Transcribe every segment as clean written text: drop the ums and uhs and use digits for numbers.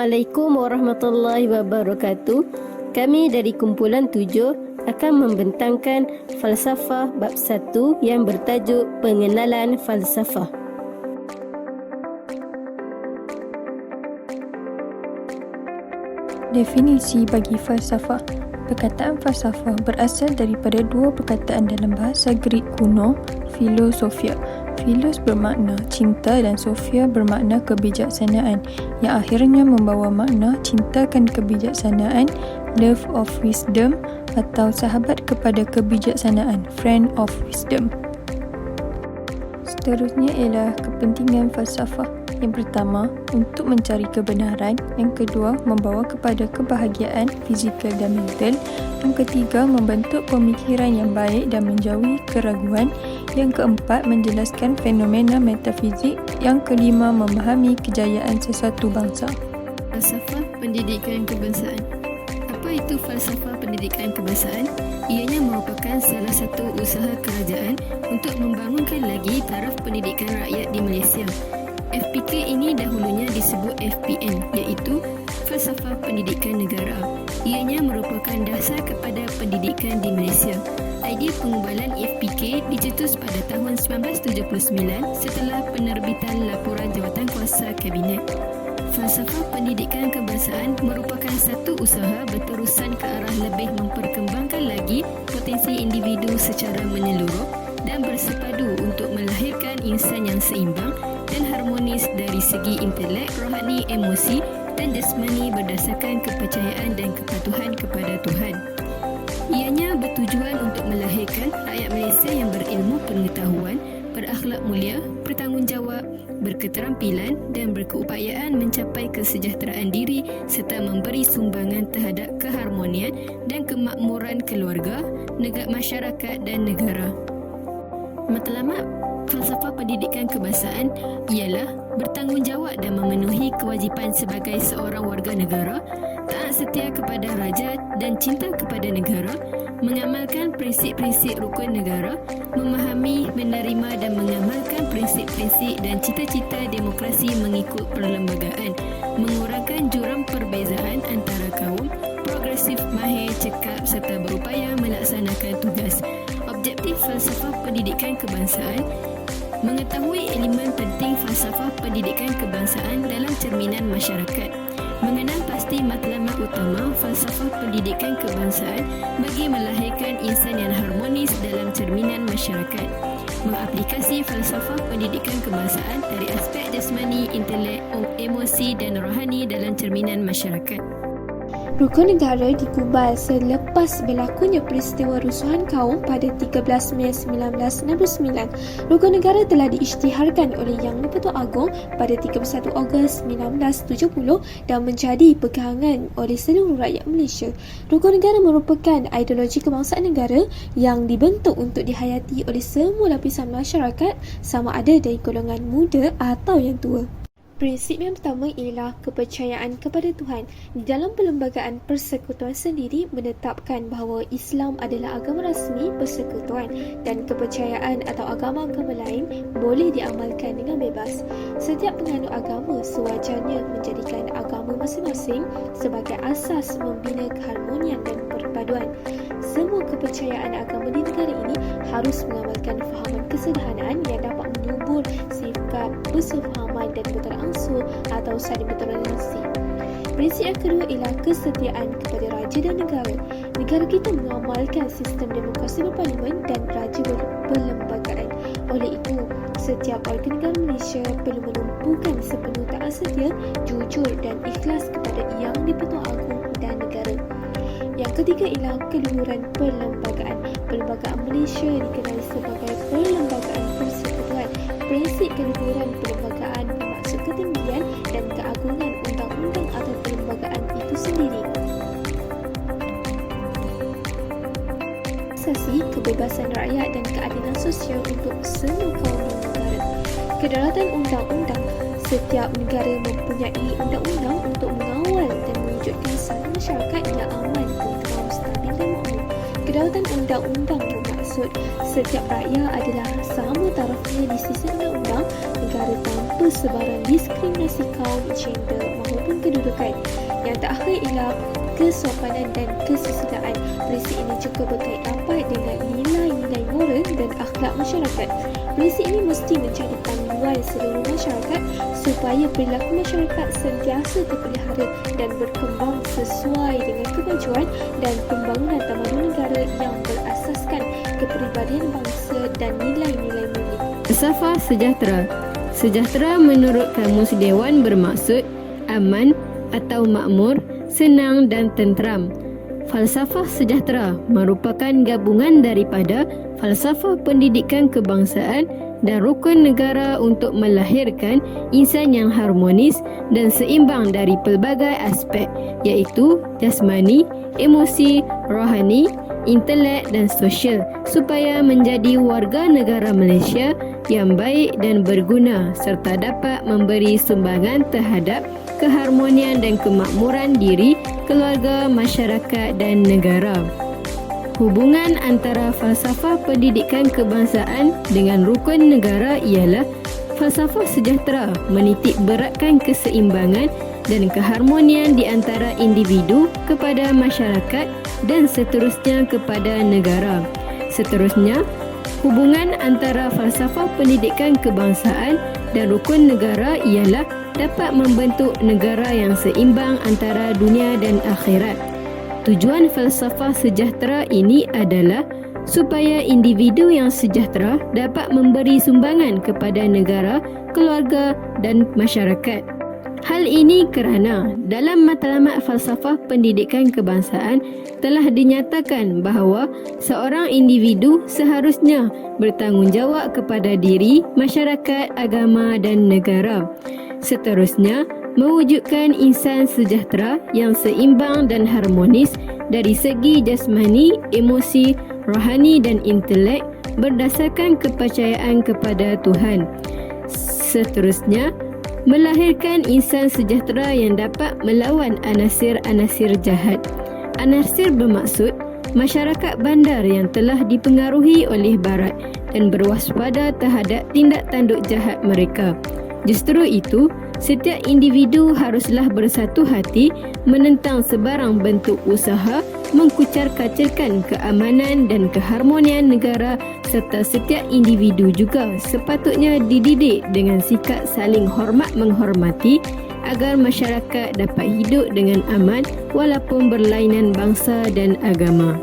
Assalamualaikum warahmatullahi wabarakatuh. Kami dari kumpulan 7 akan membentangkan falsafah bab 1 yang bertajuk pengenalan falsafah. Definisi bagi falsafah. Perkataan falsafah berasal daripada dua perkataan dalam bahasa Greek kuno, philosophia. Philos bermakna cinta dan sophia bermakna kebijaksanaan, yang akhirnya membawa makna cintakan kebijaksanaan, love of wisdom, atau sahabat kepada kebijaksanaan, friend of wisdom. Seterusnya ialah kepentingan falsafah. Yang pertama, untuk mencari kebenaran. Yang kedua, membawa kepada kebahagiaan fizikal dan mental. Yang ketiga, membentuk pemikiran yang baik dan menjauhi keraguan. Yang keempat, menjelaskan fenomena metafizik. Yang kelima, memahami kejayaan sesuatu bangsa. Falsafah pendidikan kebangsaan. Apa itu falsafah pendidikan kebangsaan? Ianya merupakan salah satu usaha kerajaan untuk membangunkan lagi taraf pendidikan rakyat di Malaysia. FPK ini dahulunya disebut FPN, iaitu Falsafah Pendidikan Negara. Ianya merupakan dasar kepada pendidikan di Malaysia. Idea pengubalan FPK dicetus pada tahun 1979 setelah penerbitan laporan Jawatankuasa Kabinet. Falsafah pendidikan kebangsaan merupakan satu usaha berterusan ke arah lebih memperkembangkan lagi potensi individu secara menyeluruh dan bersepadu untuk melahirkan insan yang seimbang dan harmonis dari segi intelek, rohani, emosi dan jasmani berdasarkan kepercayaan dan kepatuhan kepada Tuhan. Ianya bertujuan untuk melahirkan rakyat Malaysia yang berilmu pengetahuan, berakhlak mulia, bertanggungjawab, berketerampilan dan berkeupayaan mencapai kesejahteraan diri serta memberi sumbangan terhadap keharmonian dan kemakmuran keluarga, masyarakat dan negara. Matlamat falsafah pendidikan kebangsaan ialah bertanggungjawab dan memenuhi kewajipan sebagai seorang warga negara, taat setia kepada raja dan cinta kepada negara, mengamalkan prinsip-prinsip rukun negara, memahami, menerima dan mengamalkan prinsip-prinsip dan cita-cita demokrasi mengikut perlembagaan, mengurangkan jurang perbezaan antara kaum, progresif, mahir, cekap serta berupaya melaksanakan tugas. Objektif falsafah pendidikan kebangsaan: mengetahui elemen penting falsafah pendidikan kebangsaan dalam cerminan masyarakat, mengenal pasti matlamat utama falsafah pendidikan kebangsaan bagi melahirkan insan yang harmonis dalam cerminan masyarakat, mengaplikasi falsafah pendidikan kebangsaan dari aspek jasmani, intelek, emosi dan rohani dalam cerminan masyarakat. Rukun negara digubal selepas berlakunya peristiwa rusuhan kaum pada 13 Mei 1969. Rukun negara telah diisytiharkan oleh Yang di-Pertuan Agong pada 31 Ogos 1970 dan menjadi pegangan oleh seluruh rakyat Malaysia. Rukun negara merupakan ideologi kebangsaan negara yang dibentuk untuk dihayati oleh semua lapisan masyarakat, sama ada dari golongan muda atau yang tua. Prinsip yang pertama ialah kepercayaan kepada Tuhan. Di dalam Perlembagaan Persekutuan sendiri menetapkan bahawa Islam adalah agama rasmi persekutuan dan kepercayaan atau agama-agama lain boleh diamalkan dengan bebas. Setiap penganut agama sewajarnya menjadikan agama masing-masing sebagai asas membina keharmonian dan perpaduan. Semua kepercayaan agama di negara ini harus mengamalkan fahaman kesederhanaan yang dapat menyubur sifat bersefahaman dan berterangsur atau saling bertoleransi. Prinsip yang kedua ialah kesetiaan kepada raja dan negara. Negara kita mengamalkan sistem demokrasi berparlimen dan raja berperlembagaan. Oleh itu, setiap warga negara Malaysia perlu menumpukan sepenuh taat setia, jujur dan ikhlas kepada Yang di-Pertuan Agong dan negara. Yang ketiga ialah keluhuran perlembagaan. Perlembagaan Malaysia dikenali sebagai perlembagaan persekutuan. Prinsip keluhuran perlembagaan bermaksud ketinggian dan keagungan undang-undang atau perlembagaan itu sendiri. Asasi kebebasan rakyat dan keadilan sosial untuk semua kaum dan negara. Kedaulatan undang-undang. Setiap negara mempunyai undang-undang untuk mengawal dan mewujudkan satu masyarakat yang aman, tentram, stabil dan makmur. Kedaulatan undang-undang bermaksud setiap rakyat adalah sama tarafnya di sisi undang-undang negara tanpa sebarang diskriminasi kaum, gender maupun ataupun kedudukan. Yang terakhir ialah kesopanan dan kesusilaan. Prinsip ini juga berkait rapat dengan nilai-nilai moral dan akhlak masyarakat. Prinsip ini mesti mencari panduan seluruh masyarakat supaya perilaku masyarakat sentiasa terpelihara dan berkembang sesuai dengan kemajuan dan pembangunan tamadun negara yang berasaskan kepribadian bangsa dan nilai-nilai mulia. Falsafah sejahtera. Sejahtera menurut Kamus Dewan bermaksud aman atau makmur, senang dan tenteram. Falsafah sejahtera merupakan gabungan daripada falsafah pendidikan kebangsaan dan rukun negara untuk melahirkan insan yang harmonis dan seimbang dari pelbagai aspek, iaitu jasmani, emosi, rohani, intelek dan sosial, supaya menjadi warga negara Malaysia yang baik dan berguna serta dapat memberi sumbangan terhadap keharmonian dan kemakmuran diri, keluarga, masyarakat dan negara. Hubungan antara falsafah pendidikan kebangsaan dengan rukun negara ialah falsafah sejahtera menitik beratkan keseimbangan dan keharmonian di antara individu kepada masyarakat dan seterusnya kepada negara. Seterusnya, hubungan antara falsafah pendidikan kebangsaan dan rukun negara ialah dapat membentuk negara yang seimbang antara dunia dan akhirat. Tujuan falsafah sejahtera ini adalah supaya individu yang sejahtera dapat memberi sumbangan kepada negara, keluarga dan masyarakat. Hal ini kerana dalam matlamat falsafah pendidikan kebangsaan telah dinyatakan bahawa seorang individu seharusnya bertanggungjawab kepada diri, masyarakat, agama dan negara. Seterusnya, mewujudkan insan sejahtera yang seimbang dan harmonis dari segi jasmani, emosi, rohani dan intelek berdasarkan kepercayaan kepada Tuhan. Seterusnya, melahirkan insan sejahtera yang dapat melawan anasir-anasir jahat. Anasir bermaksud masyarakat bandar yang telah dipengaruhi oleh Barat dan berwaspada terhadap tindak tanduk jahat mereka. Justru itu, setiap individu haruslah bersatu hati menentang sebarang bentuk usaha mengkucar-kacirkan keamanan dan keharmonian negara, serta setiap individu juga sepatutnya dididik dengan sikap saling hormat menghormati agar masyarakat dapat hidup dengan aman walaupun berlainan bangsa dan agama.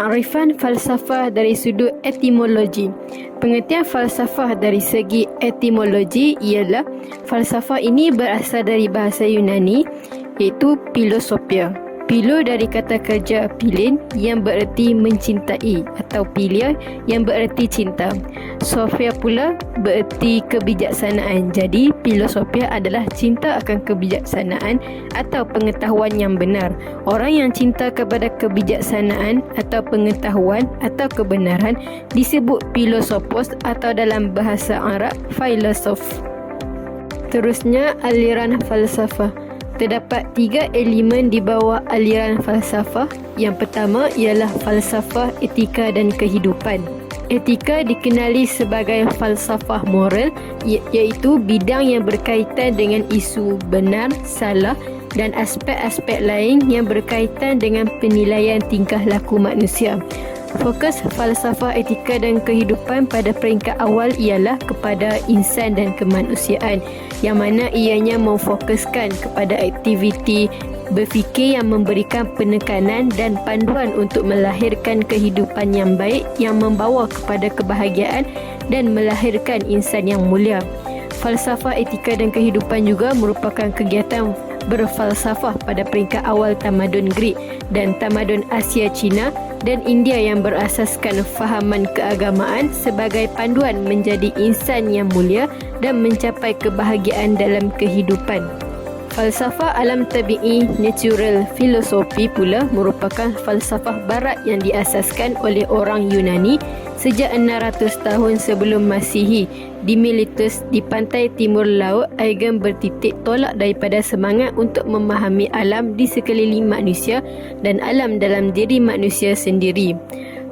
Takrifan falsafah dari sudut etimologi. Pengertian falsafah dari segi etimologi ialah falsafah ini berasal dari bahasa Yunani iaitu philosophia. Philo dari kata kerja philin yang bererti mencintai atau philia yang bererti cinta. Sophia pula bererti kebijaksanaan. Jadi philosophia adalah cinta akan kebijaksanaan atau pengetahuan yang benar. Orang yang cinta kepada kebijaksanaan atau pengetahuan atau kebenaran disebut philosophos atau dalam bahasa Arab filosof. Terusnya, aliran falsafah. Terdapat 3 elemen di bawah aliran falsafah. Yang pertama ialah falsafah etika dan kehidupan. Etika dikenali sebagai falsafah moral, iaitu bidang yang berkaitan dengan isu benar, salah dan aspek-aspek lain yang berkaitan dengan penilaian tingkah laku manusia. Fokus falsafah etika dan kehidupan pada peringkat awal ialah kepada insan dan kemanusiaan, yang mana ianya memfokuskan kepada aktiviti berfikir yang memberikan penekanan dan panduan untuk melahirkan kehidupan yang baik yang membawa kepada kebahagiaan dan melahirkan insan yang mulia. Falsafah etika dan kehidupan juga merupakan kegiatan berfalsafah pada peringkat awal tamadun Greek dan tamadun Asia Cina dan India yang berasaskan fahaman keagamaan sebagai panduan menjadi insan yang mulia dan mencapai kebahagiaan dalam kehidupan. Falsafah alam tabi'i natural philosophy pula merupakan falsafah barat yang diasaskan oleh orang Yunani sejak 600 tahun sebelum Masihi di Miletus di pantai timur laut. Aegon bertitik tolak daripada semangat untuk memahami alam di sekeliling manusia dan alam dalam diri manusia sendiri.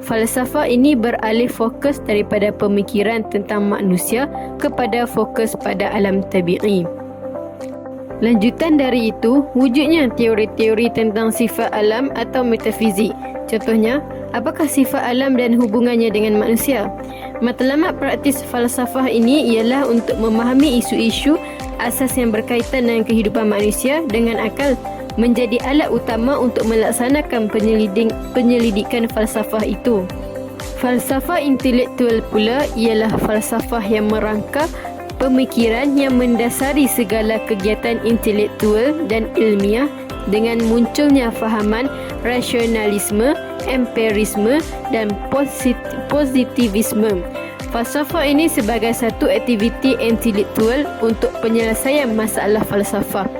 falsafah ini beralih fokus daripada pemikiran tentang manusia kepada fokus pada alam tabi'i. Lanjutan dari itu, wujudnya teori-teori tentang sifat alam atau metafizik. Contohnya, apakah sifat alam dan hubungannya dengan manusia? Matlamat praktis falsafah ini ialah untuk memahami isu-isu asas yang berkaitan dengan kehidupan manusia dengan akal menjadi alat utama untuk melaksanakan penyelidikan falsafah itu. Falsafah intelektual pula ialah falsafah yang merangka pemikiran yang mendasari segala kegiatan intelektual dan ilmiah dengan munculnya fahaman rasionalisme, empirisme dan positivisme. Falsafah ini sebagai satu aktiviti intelektual untuk penyelesaian masalah falsafah.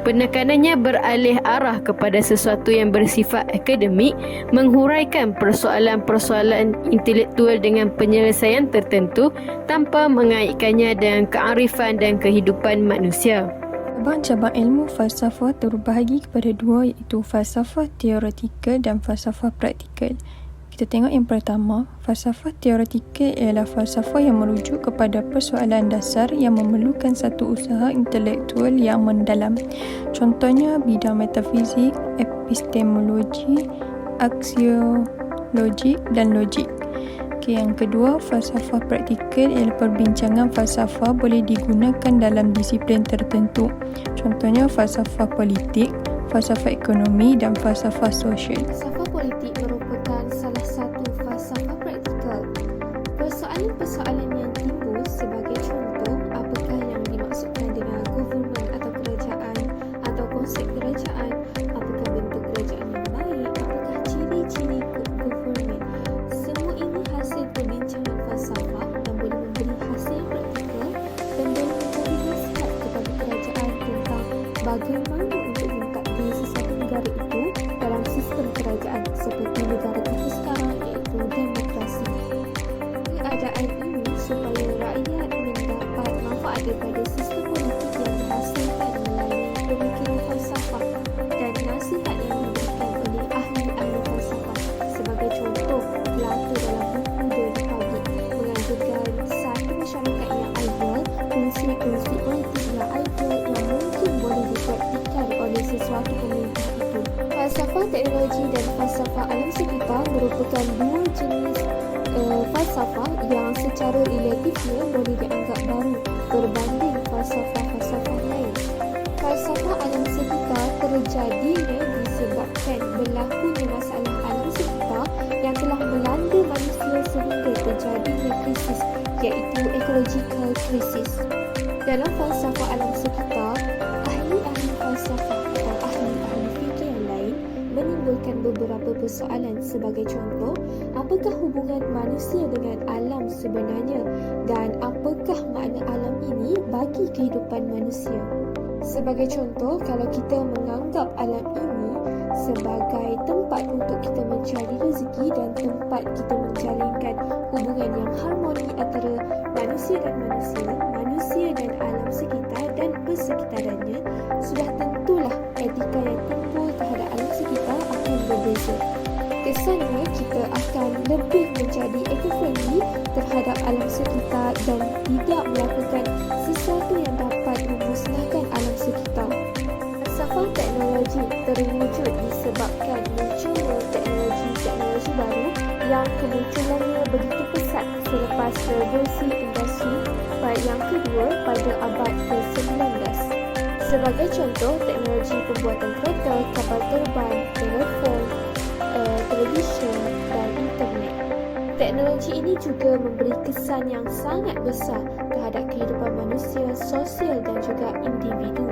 Penekanannya beralih arah kepada sesuatu yang bersifat akademik, menghuraikan persoalan-persoalan intelektual dengan penyelesaian tertentu tanpa mengaitkannya dengan kearifan dan kehidupan manusia. Cabang-cabang ilmu falsafah terbahagi kepada dua, iaitu falsafah teoretikal dan falsafah praktikal. Kita tengok yang pertama, falsafah teoretikal ialah falsafah yang merujuk kepada persoalan dasar yang memerlukan satu usaha intelektual yang mendalam. Contohnya bidang metafizik, epistemologi, aksiologik dan logik. Yang kedua, falsafah praktikal ialah perbincangan falsafah boleh digunakan dalam disiplin tertentu. Contohnya falsafah politik, falsafah ekonomi dan falsafah sosial. Falsafah politik merupakan salah satu falsafah praktikal. Persoalan-persoalan yang timbul sebagai contoh, apakah yang dimaksudkan dengan government atau kerajaan atau konsep kerajaan, apakah bentuk kerajaan yang baik, apakah ciri-ciri government. Semua ini hasil perbincangan falsafah yang boleh memberi hasil praktikal dan boleh memberi nasihat kepada kerajaan tentang bagaimana untuk mentadbir sesuatu negara itu dalam sistem kerajaan seperti negara kita sekarang, iaitu demokrasi. Keadaan ini supaya rakyat mendapat manfaat daripada sistem politik yang dihasilkan melalui pemikiran falsafah dan nasihat yang diberikan oleh ahli-ahli falsafah. Sebagai contoh, Plato dalam buku The Republic menganjurkan satu masyarakat yang ideal, prinsip-prinsip politik yang ideal yang mungkin boleh dipraktikkan oleh sesuatu pemerintah itu. Falsafah teknologi dan falsafah alam sekitar merupakan dua jenis falsafah yang secara relatifnya boleh dianggap baru berbanding falsafah-falsafah lain. Falsafah alam sekitar terjadinya disebabkan berlakunya masalah alam sekitar yang telah melanda manusia sehingga terjadinya krisis, iaitu ecological crisis. Dalam falsafah alam sekitar, ahli-ahli falsafah atau ahli-ahli fikir yang lain menimbulkan beberapa persoalan. Sebagai contoh, apakah hubungan manusia dengan alam sebenarnya dan apakah makna alam ini bagi kehidupan manusia? Sebagai contoh, kalau kita menganggap alam ini sebagai tempat untuk kita mencari rezeki dan tempat kita menjalinkan hubungan yang harmoni antara manusia dan manusia, manusia dan alam sekitar dan persekitarannya, sudah tentulah etika yang timbul terhadap alam sekitar akan berbeza. Kesannya kita akan lebih menjadi eco-friendly terhadap alam sekitar dan tidak melakukan sesuatu yang dapat memusnahkan alam sekitar. Falsafah teknologi terwujud disebabkan munculnya teknologi-teknologi baru yang kemunculannya begitu pesat selepas revolusi industri yang kedua pada abad ke-19. Sebagai contoh, teknologi pembuatan kereta, kapal terbang, telefon, televisyen dan internet. Teknologi ini juga memberi kesan yang sangat besar terhadap kehidupan manusia, sosial dan juga individu.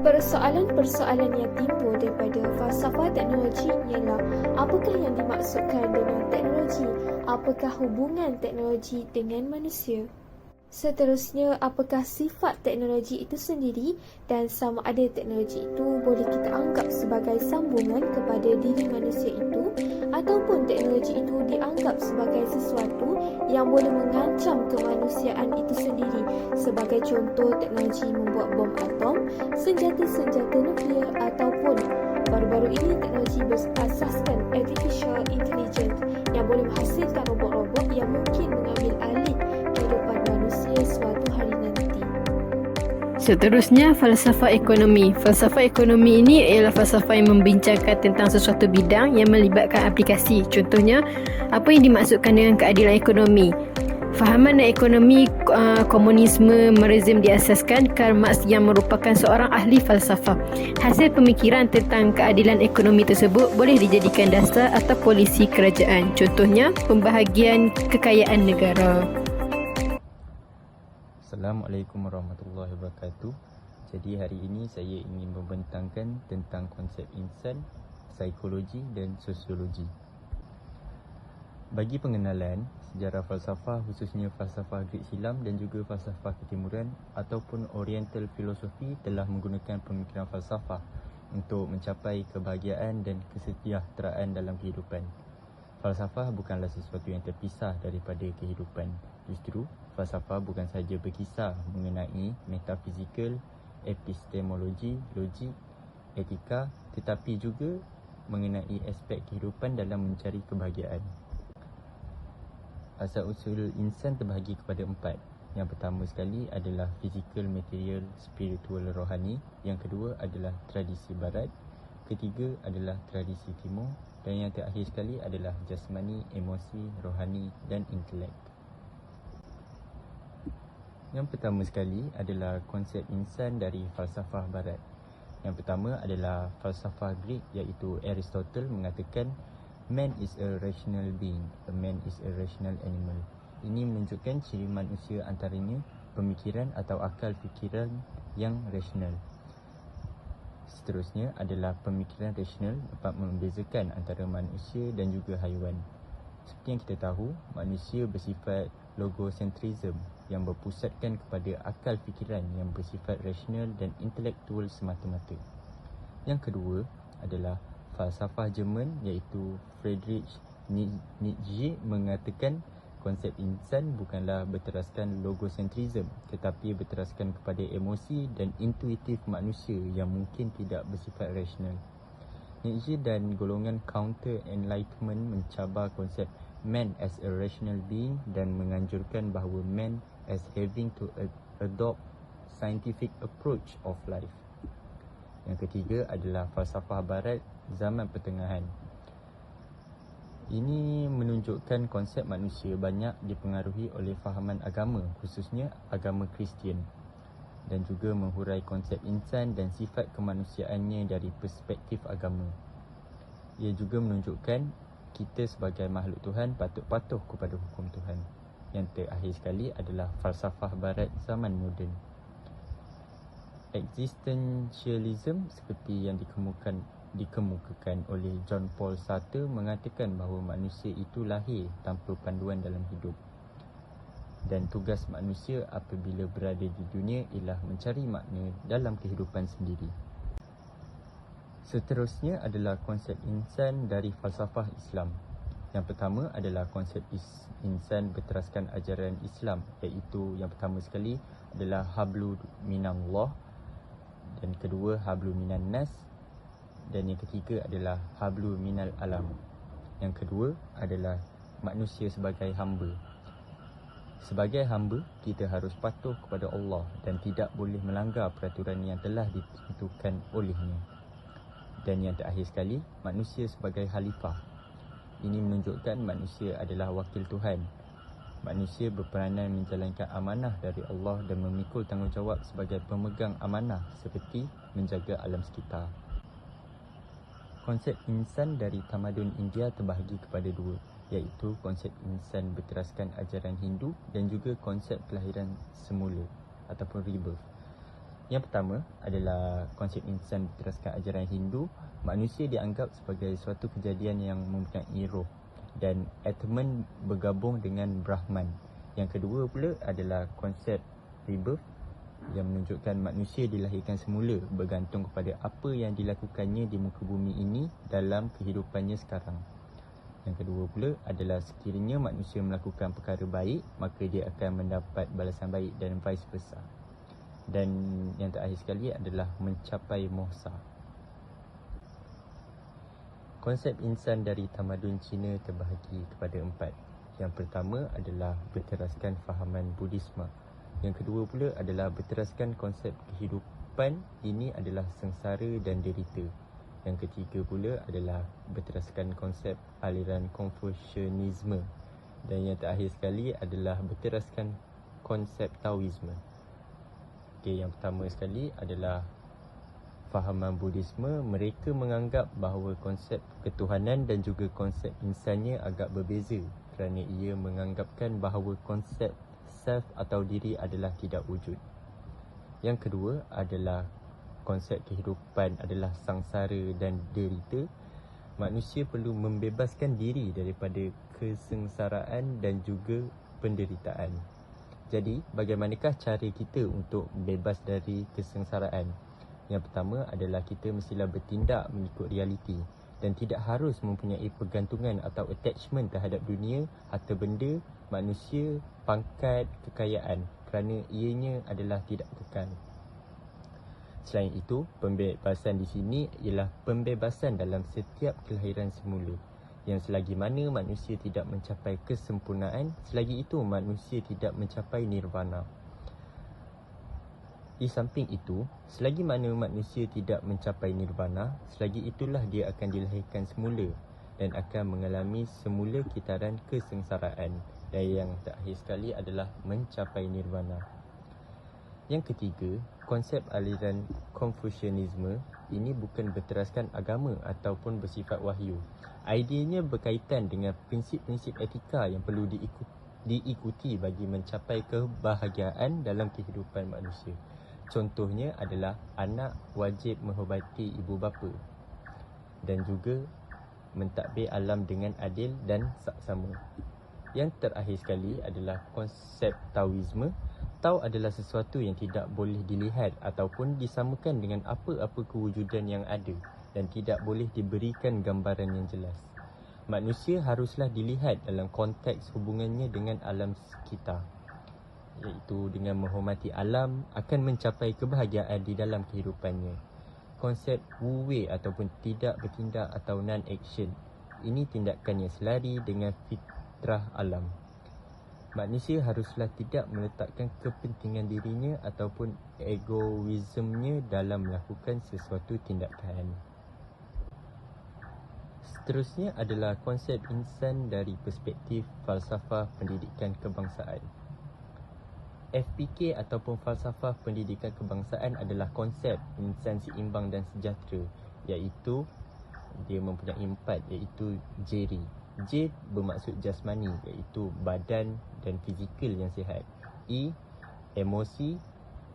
Persoalan-persoalan yang timbul daripada falsafah teknologi ialah apakah yang dimaksudkan dengan teknologi, apakah hubungan teknologi dengan manusia. Seterusnya, apakah sifat teknologi itu sendiri dan sama ada teknologi itu boleh kita anggap sebagai sambungan kepada diri manusia itu ataupun teknologi itu dianggap sebagai sesuatu yang boleh mengancam kemanusiaan itu sendiri. Sebagai contoh, teknologi membuat bom atom, senjata-senjata nuklear ataupun baru-baru ini teknologi berasaskan artificial intelligence yang boleh Seterusnya, falsafah ekonomi. Falsafah ekonomi ini ialah falsafah yang membincangkan tentang sesuatu bidang yang melibatkan aplikasi. Contohnya, apa yang dimaksudkan dengan keadilan ekonomi? Fahaman ekonomi komunisme Marxisme diasaskan Karl Marx yang merupakan seorang ahli falsafah. Hasil pemikiran tentang keadilan ekonomi tersebut boleh dijadikan dasar atau polisi kerajaan. Contohnya, pembahagian kekayaan negara. Assalamualaikum warahmatullahi wabarakatuh. Jadi hari ini saya ingin membentangkan tentang konsep insan, psikologi dan sosiologi. Bagi pengenalan, sejarah falsafah khususnya falsafah Greek silam dan juga falsafah ketimuran ataupun oriental filosofi telah menggunakan pemikiran falsafah untuk mencapai kebahagiaan dan kesejahteraan dalam kehidupan. Falsafah bukanlah sesuatu yang terpisah daripada kehidupan. Justru, falsafah bukan sahaja berkisar mengenai metafizikal, epistemologi, logik, etika, tetapi juga mengenai aspek kehidupan dalam mencari kebahagiaan. Asal-usul insan terbahagi kepada 4. Yang pertama sekali adalah fizikal, material, spiritual, rohani. Yang kedua adalah tradisi barat. Ketiga adalah tradisi timur. Dan yang terakhir sekali adalah jasmani, emosi, rohani dan intelek. Yang pertama sekali adalah konsep insan dari falsafah barat. Yang pertama adalah falsafah Greek iaitu Aristotle mengatakan man is a rational being, a man is a rational animal. Ini menunjukkan ciri manusia antaranya pemikiran atau akal fikiran yang rasional. Seterusnya adalah pemikiran rasional dapat membezakan antara manusia dan juga haiwan. Seperti yang kita tahu, manusia bersifat logocentrism yang berpusatkan kepada akal fikiran yang bersifat rasional dan intelektual semata-mata. Yang kedua adalah falsafah Jerman iaitu Friedrich Nietzsche mengatakan konsep insan bukanlah berteraskan logocentrism tetapi berteraskan kepada emosi dan intuitif manusia yang mungkin tidak bersifat rasional. Nietzsche dan golongan counter enlightenment mencabar konsep man as a rational being dan menganjurkan bahawa man as having to adopt scientific approach of life. Yang ketiga adalah falsafah barat zaman pertengahan. Ini menunjukkan konsep manusia banyak dipengaruhi oleh fahaman agama, khususnya agama Kristian, dan juga menghurai konsep insan dan sifat kemanusiaannya dari perspektif agama. Ia juga menunjukkan kita sebagai makhluk Tuhan patut patuh kepada hukum Tuhan. Yang terakhir sekali adalah falsafah barat zaman moden. Existentialism seperti yang dikemukakan oleh John Paul Sartre mengatakan bahawa manusia itu lahir tanpa panduan dalam hidup. Dan tugas manusia apabila berada di dunia ialah mencari makna dalam kehidupan sendiri. Seterusnya adalah konsep insan dari falsafah Islam. Yang pertama adalah konsep insan berteraskan ajaran Islam, iaitu yang pertama sekali adalah hablu minallah, dan kedua hablu minan nas, dan yang ketiga adalah hablu minal alam. Yang kedua adalah manusia sebagai hamba. Sebagai hamba, kita harus patuh kepada Allah dan tidak boleh melanggar peraturan yang telah ditentukan olehnya. Dan yang terakhir sekali, manusia sebagai khalifah. Ini menunjukkan manusia adalah wakil Tuhan. Manusia berperanan menjalankan amanah dari Allah dan memikul tanggungjawab sebagai pemegang amanah seperti menjaga alam sekitar. Konsep insan dari tamadun India terbahagi kepada 2, iaitu konsep insan berteraskan ajaran Hindu dan juga konsep kelahiran semula ataupun rebirth. Yang pertama adalah konsep insan berteraskan ajaran Hindu. Manusia dianggap sebagai suatu kejadian yang mempunyai roh dan Atman bergabung dengan Brahman. Yang kedua pula adalah konsep rebirth yang menunjukkan manusia dilahirkan semula bergantung kepada apa yang dilakukannya di muka bumi ini dalam kehidupannya sekarang. Yang kedua pula adalah sekiranya manusia melakukan perkara baik, maka dia akan mendapat balasan baik dan vice versa. Dan yang terakhir sekali adalah mencapai mohsa. Konsep insan dari tamadun Cina terbahagi kepada 4. Yang pertama adalah berteraskan fahaman Buddhisme. Yang kedua pula adalah berteraskan konsep kehidupan ini adalah sengsara dan derita. Yang ketiga pula adalah berteraskan konsep aliran Confucianisme. Dan yang terakhir sekali adalah berteraskan konsep Taoisme. Okey, yang pertama sekali adalah fahaman Buddhisme. Mereka menganggap bahawa konsep ketuhanan dan juga konsep insannya agak berbeza kerana ia menganggapkan bahawa konsep self atau diri adalah tidak wujud. Yang kedua adalah konsep kehidupan adalah sangsara dan derita. Manusia perlu membebaskan diri daripada kesengsaraan dan juga penderitaan. Jadi, bagaimanakah cara kita untuk bebas dari kesengsaraan? Yang pertama adalah kita mestilah bertindak mengikut realiti dan tidak harus mempunyai pergantungan atau attachment terhadap dunia, harta benda, manusia, pangkat, kekayaan kerana ianya adalah tidak kekal. Selain itu, pembebasan di sini ialah pembebasan dalam setiap kelahiran semula. Yang selagi mana manusia tidak mencapai kesempurnaan, selagi itu manusia tidak mencapai nirvana. Di samping itu, selagi mana manusia tidak mencapai nirvana, selagi itulah dia akan dilahirkan semula dan akan mengalami semula kitaran kesengsaraan. Dan yang terakhir sekali adalah mencapai nirvana. Yang ketiga, konsep aliran Confucianisme ini bukan berteraskan agama ataupun bersifat wahyu. Ideanya berkaitan dengan prinsip-prinsip etika yang perlu diikuti bagi mencapai kebahagiaan dalam kehidupan manusia. Contohnya adalah anak wajib menghormati ibu bapa dan juga mentadbir alam dengan adil dan saksama. Yang terakhir sekali adalah konsep Taoisme. Tao adalah sesuatu yang tidak boleh dilihat ataupun disamakan dengan apa-apa kewujudan yang ada dan tidak boleh diberikan gambaran yang jelas. Manusia haruslah dilihat dalam konteks hubungannya dengan alam sekitar, iaitu dengan menghormati alam akan mencapai kebahagiaan di dalam kehidupannya. Konsep Wu Wei ataupun tidak bertindak atau non-action, ini tindakan yang selari dengan fitrah alam. Manusia haruslah tidak meletakkan kepentingan dirinya ataupun egoismenya dalam melakukan sesuatu tindakan. Seterusnya adalah konsep insan dari perspektif falsafah pendidikan kebangsaan. FPK ataupun falsafah pendidikan kebangsaan adalah konsep insan seimbang dan sejahtera, iaitu dia mempunyai 4, iaitu JERI. J bermaksud jasmani, iaitu badan dan fizikal yang sihat. E, emosi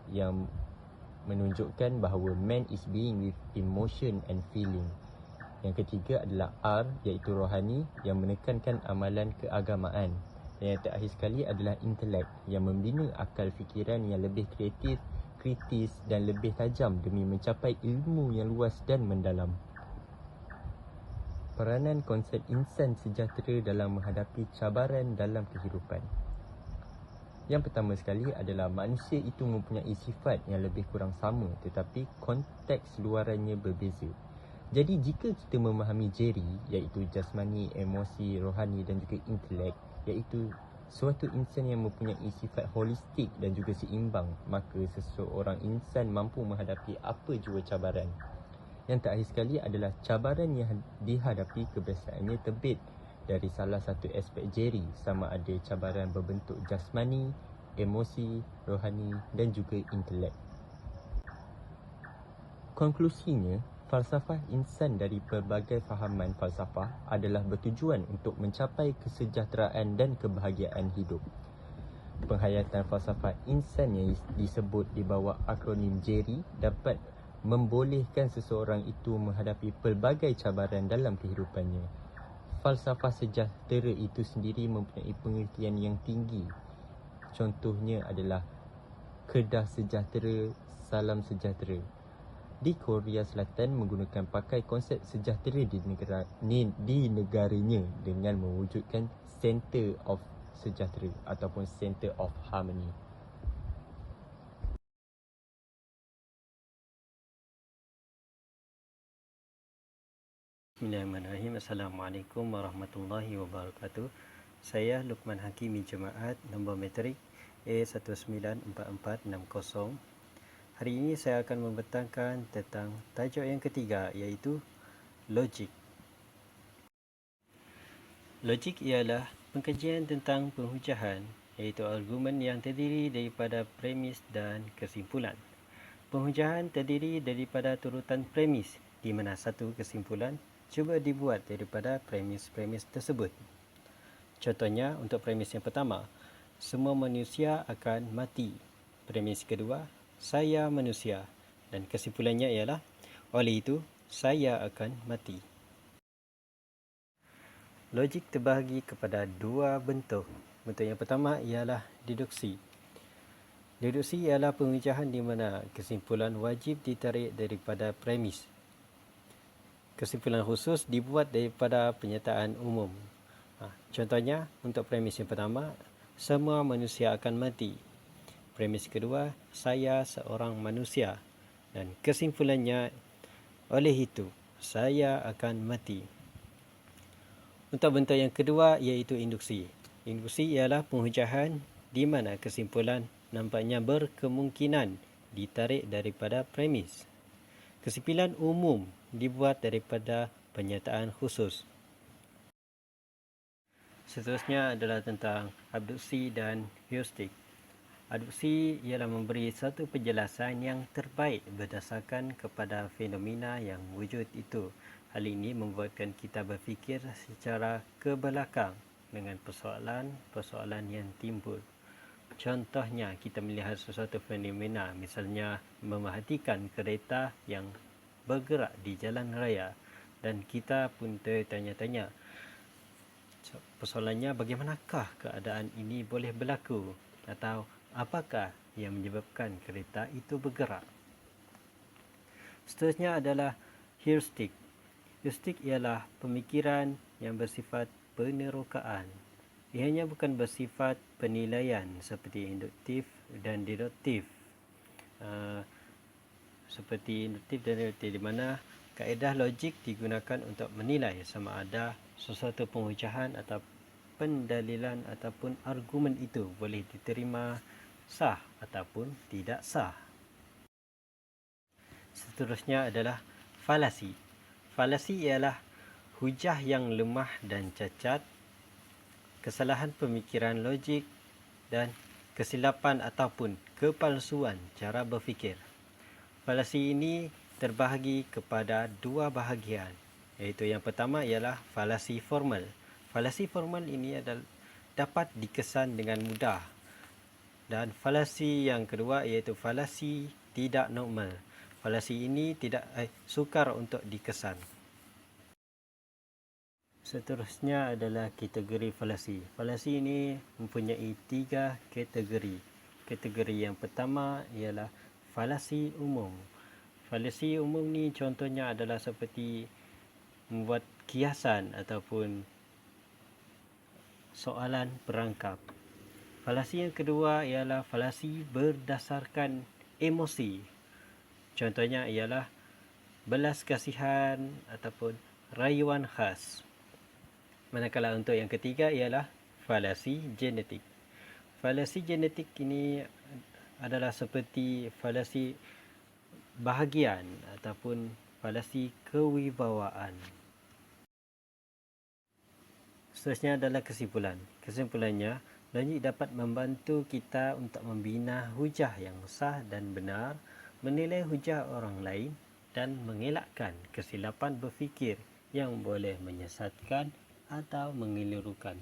yang menunjukkan bahawa man is being with emotion and feeling. Yang ketiga adalah R, iaitu rohani yang menekankan amalan keagamaan. Dan yang terakhir sekali adalah intelek yang membina akal fikiran yang lebih kreatif, kritis dan lebih tajam demi mencapai ilmu yang luas dan mendalam. Peranan konsep insan sejahtera dalam menghadapi cabaran dalam kehidupan. Yang pertama sekali adalah manusia itu mempunyai sifat yang lebih kurang sama tetapi konteks luarannya berbeza. Jadi jika kita memahami JERI, iaitu jasmani, emosi, rohani dan juga intelek, iaitu suatu insan yang mempunyai sifat holistik dan juga seimbang, maka seseorang insan mampu menghadapi apa jua cabaran. Yang terakhir sekali adalah cabaran yang dihadapi kebiasaannya terbit dari salah satu aspek JERI, sama ada cabaran berbentuk jasmani, emosi, rohani dan juga intelek. Konklusinya, falsafah insan dari pelbagai fahaman falsafah adalah bertujuan untuk mencapai kesejahteraan dan kebahagiaan hidup. Penghayatan falsafah insan yang disebut di bawah akronim JERI dapat membolehkan seseorang itu menghadapi pelbagai cabaran dalam kehidupannya. Falsafah sejahtera itu sendiri mempunyai pengertian yang tinggi. Contohnya adalah Kedah Sejahtera, Salam Sejahtera. Di Korea Selatan menggunakan pakai konsep sejahtera di negaranya dengan mewujudkan Center of Sejahtera ataupun Center of Harmony. Bismillahirrahmanirrahim. Assalamualaikum warahmatullahi wabarakatuh. Saya Luqman Hakimi Jemaat nombor metrik A194460. Hari ini saya akan membentangkan tentang tajuk yang ketiga, iaitu logik. Logik ialah pengkajian tentang penghujah, iaitu argumen yang terdiri daripada premis dan kesimpulan. Penghujah terdiri daripada turutan premis, di mana satu kesimpulan cuba dibuat daripada premis-premis tersebut. Contohnya, untuk premis yang pertama, semua manusia akan mati. Premis kedua, saya manusia. Dan kesimpulannya ialah, oleh itu, saya akan mati. Logik terbahagi kepada dua bentuk. Bentuk yang pertama ialah deduksi. Deduksi ialah penghujahan di mana kesimpulan wajib ditarik daripada premis. Kesimpulan khusus dibuat daripada pernyataan umum. Contohnya, untuk premis yang pertama, semua manusia akan mati. Premis kedua, saya seorang manusia. Dan kesimpulannya, oleh itu, saya akan mati. Untuk bentuk yang kedua, iaitu induksi. Induksi ialah penghujahan di mana kesimpulan nampaknya berkemungkinan ditarik daripada premis. Kesimpulan umum dibuat daripada pernyataan khusus. Seterusnya adalah tentang abduksi dan heuristik. Abduksi ialah memberi satu penjelasan yang terbaik berdasarkan kepada fenomena yang wujud itu. Hal ini membuatkan kita berfikir secara ke belakang dengan persoalan-persoalan yang timbul. Contohnya, kita melihat sesuatu fenomena, misalnya memerhatikan kereta yang bergerak di jalan raya, dan kita pun tertanya-tanya, persoalannya bagaimanakah keadaan ini boleh berlaku, atau apakah yang menyebabkan kereta itu bergerak. Seterusnya adalah heuristik. Heuristik ialah pemikiran yang bersifat penerokaan. Ianya bukan bersifat penilaian seperti induktif dan deduktif. Seperti induktif dan deduktif, di mana kaedah logik digunakan untuk menilai sama ada sesuatu penghujahan atau pendalilan ataupun argumen itu boleh diterima sah ataupun tidak sah. Seterusnya adalah falasi. Falasi ialah hujah yang lemah dan cacat, kesalahan pemikiran logik, dan kesilapan ataupun kepalsuan cara berfikir. Falasi ini terbahagi kepada dua bahagian, iaitu yang pertama ialah falasi formal. Falasi formal ini adalah dapat dikesan dengan mudah. Dan falasi yang kedua iaitu falasi tidak normal. Falasi ini tidak sukar untuk dikesan. Seterusnya adalah kategori falasi. Falasi ini mempunyai 3 kategori. Kategori yang pertama ialah falasi umum. Falasi umum ni contohnya adalah seperti membuat kiasan ataupun soalan perangkap. Falasi yang kedua ialah falasi berdasarkan emosi. Contohnya ialah belas kasihan ataupun rayuan khas. Manakala untuk yang ketiga ialah falasi genetik. Falasi genetik ini adalah seperti falasi bahagian ataupun falasi kewibawaan. Seterusnya adalah kesimpulan. Kesimpulannya, logik dapat membantu kita untuk membina hujah yang sah dan benar, menilai hujah orang lain dan mengelakkan kesilapan berfikir yang boleh menyesatkan atau mengelirukan.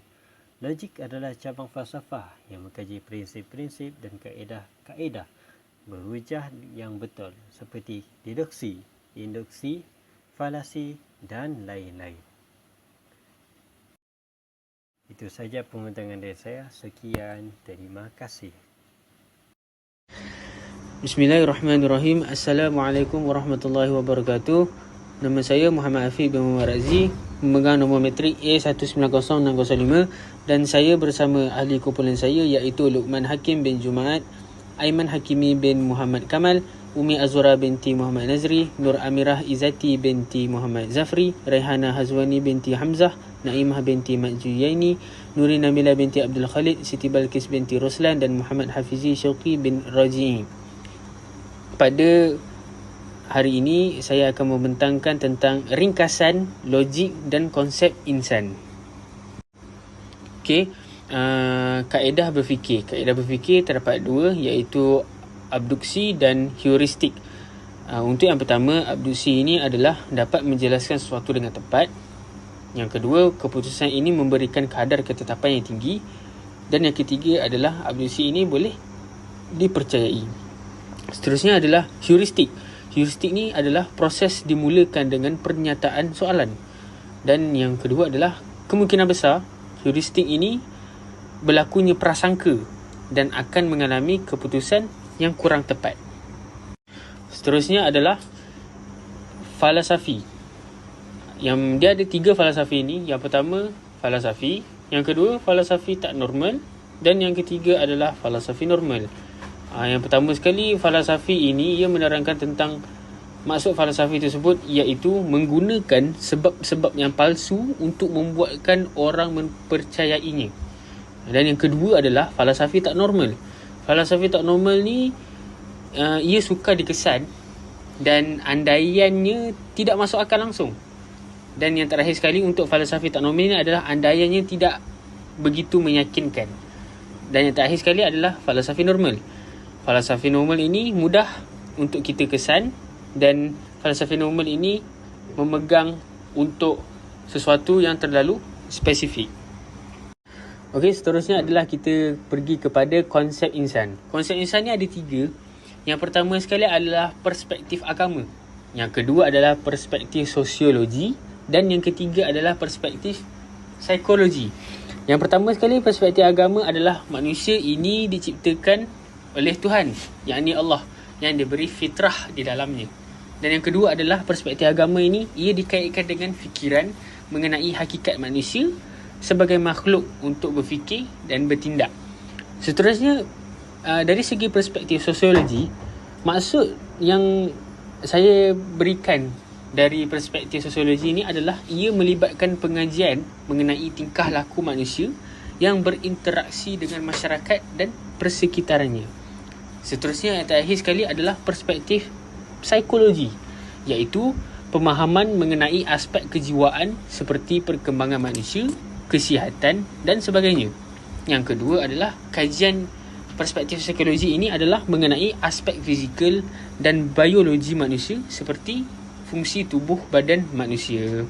Logik adalah cabang falsafah yang mengkaji prinsip-prinsip dan kaedah-kaedah berhujah yang betul seperti deduksi, induksi, falasi dan lain-lain. Itu saja pembincangan dari saya. Sekian, terima kasih. Bismillahirrahmanirrahim. Assalamualaikum warahmatullahi wabarakatuh. Nama saya Muhammad Afiq bin Muhammad Razi, memegang nombor metrik A190605, dan saya bersama ahli kumpulan saya iaitu Luqman Hakim bin Jumaat, Aiman Hakimi bin Muhammad Kamal, Umi Azura binti Muhammad Nazri, Nur Amirah Izzati binti Muhammad Zafri, Rayhana Hazwani binti Hamzah, Naimah binti Mak Juyaini, Nuri Nabila binti Abdul Khalid, Siti Balqis binti Roslan dan Muhammad Hafizi Syauqi bin Raji'i. Pada hari ini saya akan membentangkan tentang ringkasan, logik dan konsep insan. Okey, kaedah berfikir. Kaedah berfikir terdapat dua, iaitu abduksi dan heuristik. Untuk yang pertama, abduksi ini adalah dapat menjelaskan sesuatu dengan tepat. Yang kedua, keputusan ini memberikan kadar ketetapan yang tinggi. Dan yang ketiga adalah abduksi ini boleh dipercayai. Seterusnya adalah heuristik. Heuristik ni adalah proses dimulakan dengan pernyataan soalan. Dan yang kedua adalah kemungkinan besar heuristik ini berlakunya prasangka dan akan mengalami keputusan yang kurang tepat. Seterusnya adalah falasafi. Yang dia ada 3 falasafi ini. Yang pertama falasafi, yang kedua falasafi tak normal dan yang ketiga adalah falasafi normal. Yang pertama sekali, falasafi ini ia menerangkan tentang maksud falasafi tersebut, iaitu menggunakan sebab-sebab yang palsu untuk membuatkan orang mempercayainya. Dan yang kedua adalah falasafi tak normal. Falasafi tak normal ni ia sukar dikesan dan andaiannya tidak masuk akal langsung. Dan yang terakhir sekali, untuk falasafi tak normal ni adalah andaiannya tidak begitu meyakinkan. Dan yang terakhir sekali adalah falasafi normal. Falasafi normal ini mudah untuk kita kesan dan falsafa normal ini memegang untuk sesuatu yang terlalu spesifik. Okey, seterusnya adalah kita pergi kepada konsep insan. Konsep insan ni ada 3. Yang pertama sekali adalah perspektif agama. Yang kedua adalah perspektif sosiologi dan yang ketiga adalah perspektif psikologi. Yang pertama sekali, perspektif agama adalah manusia ini diciptakan oleh Tuhan, yakni Allah, yang diberi fitrah di dalamnya. Dan yang kedua adalah perspektif agama ini, ia dikaitkan dengan fikiran mengenai hakikat manusia sebagai makhluk untuk berfikir dan bertindak. Seterusnya, dari segi perspektif sosiologi, maksud yang saya berikan dari perspektif sosiologi ini adalah ia melibatkan pengajian mengenai tingkah laku manusia yang berinteraksi dengan masyarakat dan persekitarannya. Seterusnya, yang terakhir sekali adalah perspektif psikologi, iaitu pemahaman mengenai aspek kejiwaan seperti perkembangan manusia, kesihatan dan sebagainya. Yang kedua adalah kajian perspektif psikologi ini adalah mengenai aspek fizikal dan biologi manusia seperti fungsi tubuh badan manusia.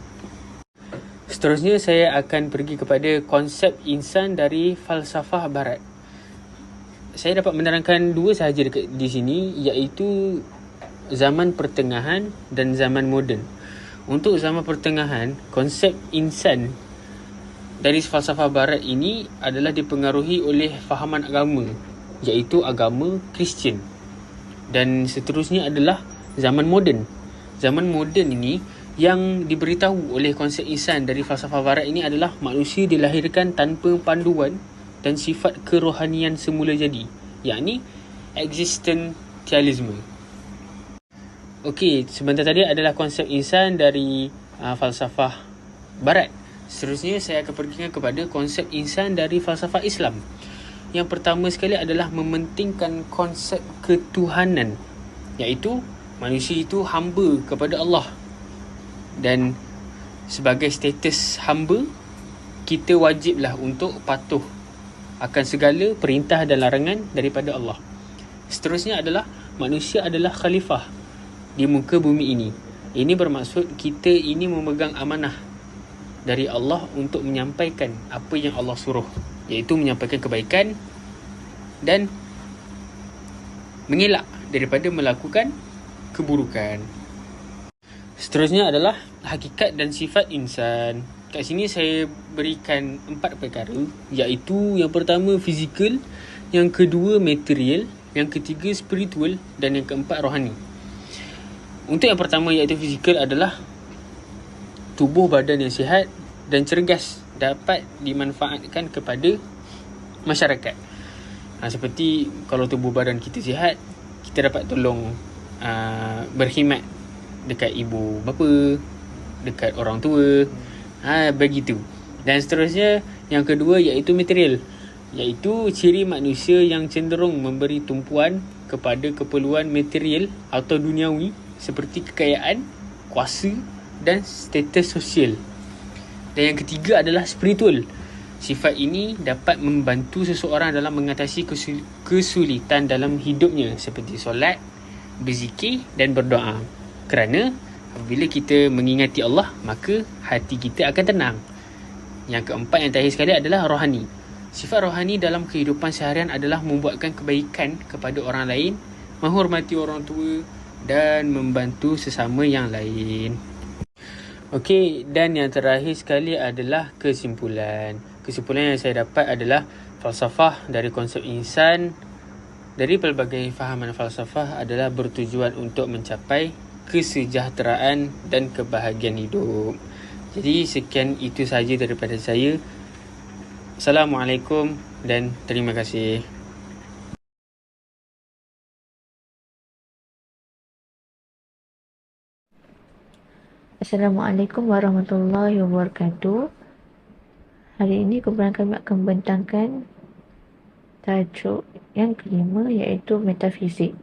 Seterusnya saya akan pergi kepada konsep insan dari falsafah barat. Saya dapat menerangkan 2 sahaja di sini, iaitu zaman pertengahan dan zaman moden. Untuk zaman pertengahan, konsep insan dari falsafah barat ini adalah dipengaruhi oleh fahaman agama, iaitu agama Kristian. Dan seterusnya adalah zaman moden. Zaman moden ini yang diberitahu oleh konsep insan dari falsafah barat ini adalah manusia dilahirkan tanpa panduan dan sifat kerohanian semula jadi, yakni existentialisme. Okey, sebentar tadi adalah konsep insan dari falsafah barat. Seterusnya saya akan pergi kepada konsep insan dari falsafah Islam. Yang pertama sekali adalah mementingkan konsep ketuhanan, iaitu manusia itu hamba kepada Allah. Dan sebagai status hamba, kita wajiblah untuk patuh akan segala perintah dan larangan daripada Allah. Seterusnya adalah manusia adalah khalifah di muka bumi ini. Ini bermaksud kita ini memegang amanah dari Allah untuk menyampaikan apa yang Allah suruh, iaitu menyampaikan kebaikan dan mengelak daripada melakukan keburukan. Seterusnya adalah hakikat dan sifat insan. Kat sini saya berikan 4 perkara, iaitu yang pertama fizikal, yang kedua material, yang ketiga spiritual dan yang keempat rohani. Untuk yang pertama iaitu fizikal adalah tubuh badan yang sihat dan cergas dapat dimanfaatkan kepada masyarakat. Seperti kalau tubuh badan kita sihat, kita dapat tolong berkhidmat dekat ibu bapa, dekat orang tua, begitu. Dan seterusnya Yang kedua iaitu material, iaitu ciri manusia yang cenderung memberi tumpuan kepada keperluan material atau duniawi seperti kekayaan, kuasa dan status sosial. Dan yang ketiga adalah spiritual. Sifat ini dapat membantu seseorang dalam mengatasi kesulitan dalam hidupnya seperti solat, berzikir dan berdoa. Kerana apabila kita mengingati Allah, maka hati kita akan tenang. Yang keempat yang terakhir sekali adalah rohani. Sifat rohani dalam kehidupan seharian adalah membuatkan kebaikan kepada orang lain, menghormati orang tua dan membantu sesama yang lain. Okey, dan yang terakhir sekali adalah kesimpulan. Kesimpulan yang saya dapat adalah falsafah dari konsep insan dari pelbagai fahaman falsafah adalah bertujuan untuk mencapai kesejahteraan dan kebahagiaan hidup. Jadi sekian itu sahaja daripada saya. Assalamualaikum dan terima kasih. Assalamualaikum warahmatullahi wabarakatuh. Hari ini kumpulan kami akan membentangkan tajuk yang kelima iaitu metafizik.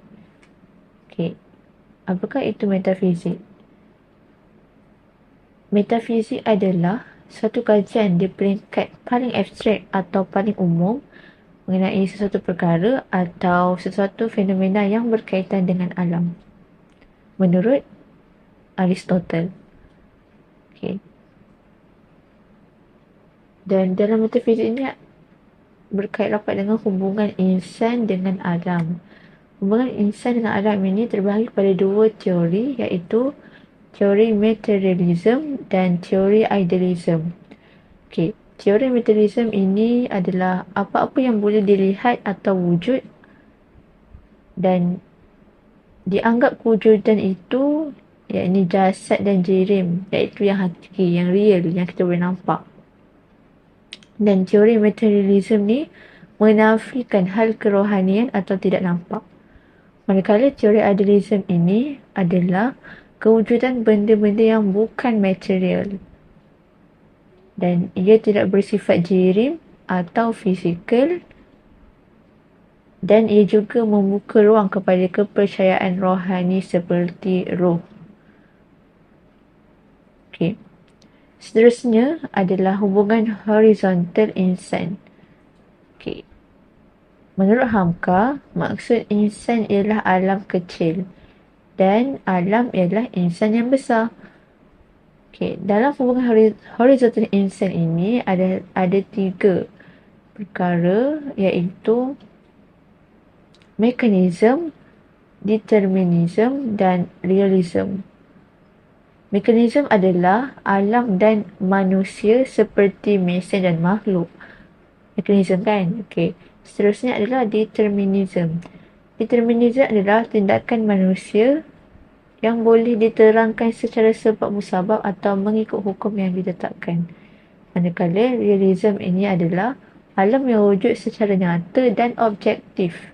Okey. Apakah itu metafizik? Metafizik adalah satu kajian di peringkat paling abstrak atau paling umum mengenai sesuatu perkara atau sesuatu fenomena yang berkaitan dengan alam. Menurut Aristotle. Okay. Dan dalam metafizik ini berkait rapat dengan hubungan insan dengan alam. Hubungan insan dengan alam ini terbahagi pada dua teori, iaitu teori materialism dan teori idealism. Okay. Teori materialism ini adalah apa-apa yang boleh dilihat atau wujud dan dianggap kewujudan itu, iaitu jasad dan jirim, iaitu yang hakiki, yang real, yang kita boleh nampak. Dan teori materialism ni menafikan hal kerohanian atau tidak nampak. Manakala teori idealism ini adalah kewujudan benda-benda yang bukan material. Dan ia tidak bersifat jirim atau fizikal. Dan ia juga membuka ruang kepada kepercayaan rohani seperti roh. Okay. Seterusnya adalah hubungan horizontal insan. Okay. Menurut Hamka, maksud insan ialah alam kecil dan alam ialah insan yang besar. Okay. Dalam hubungan horizontal insan ini ada tiga perkara, iaitu mekanisme, determinisme dan realisme. Mekanisme adalah alam dan manusia seperti mesin dan makhluk. Mekanisme kan? Okay. Seterusnya adalah determinism. Determinism adalah tindakan manusia yang boleh diterangkan secara sebab musabab atau mengikut hukum yang diletakkan. Manakala realism ini adalah alam yang wujud secara nyata dan objektif.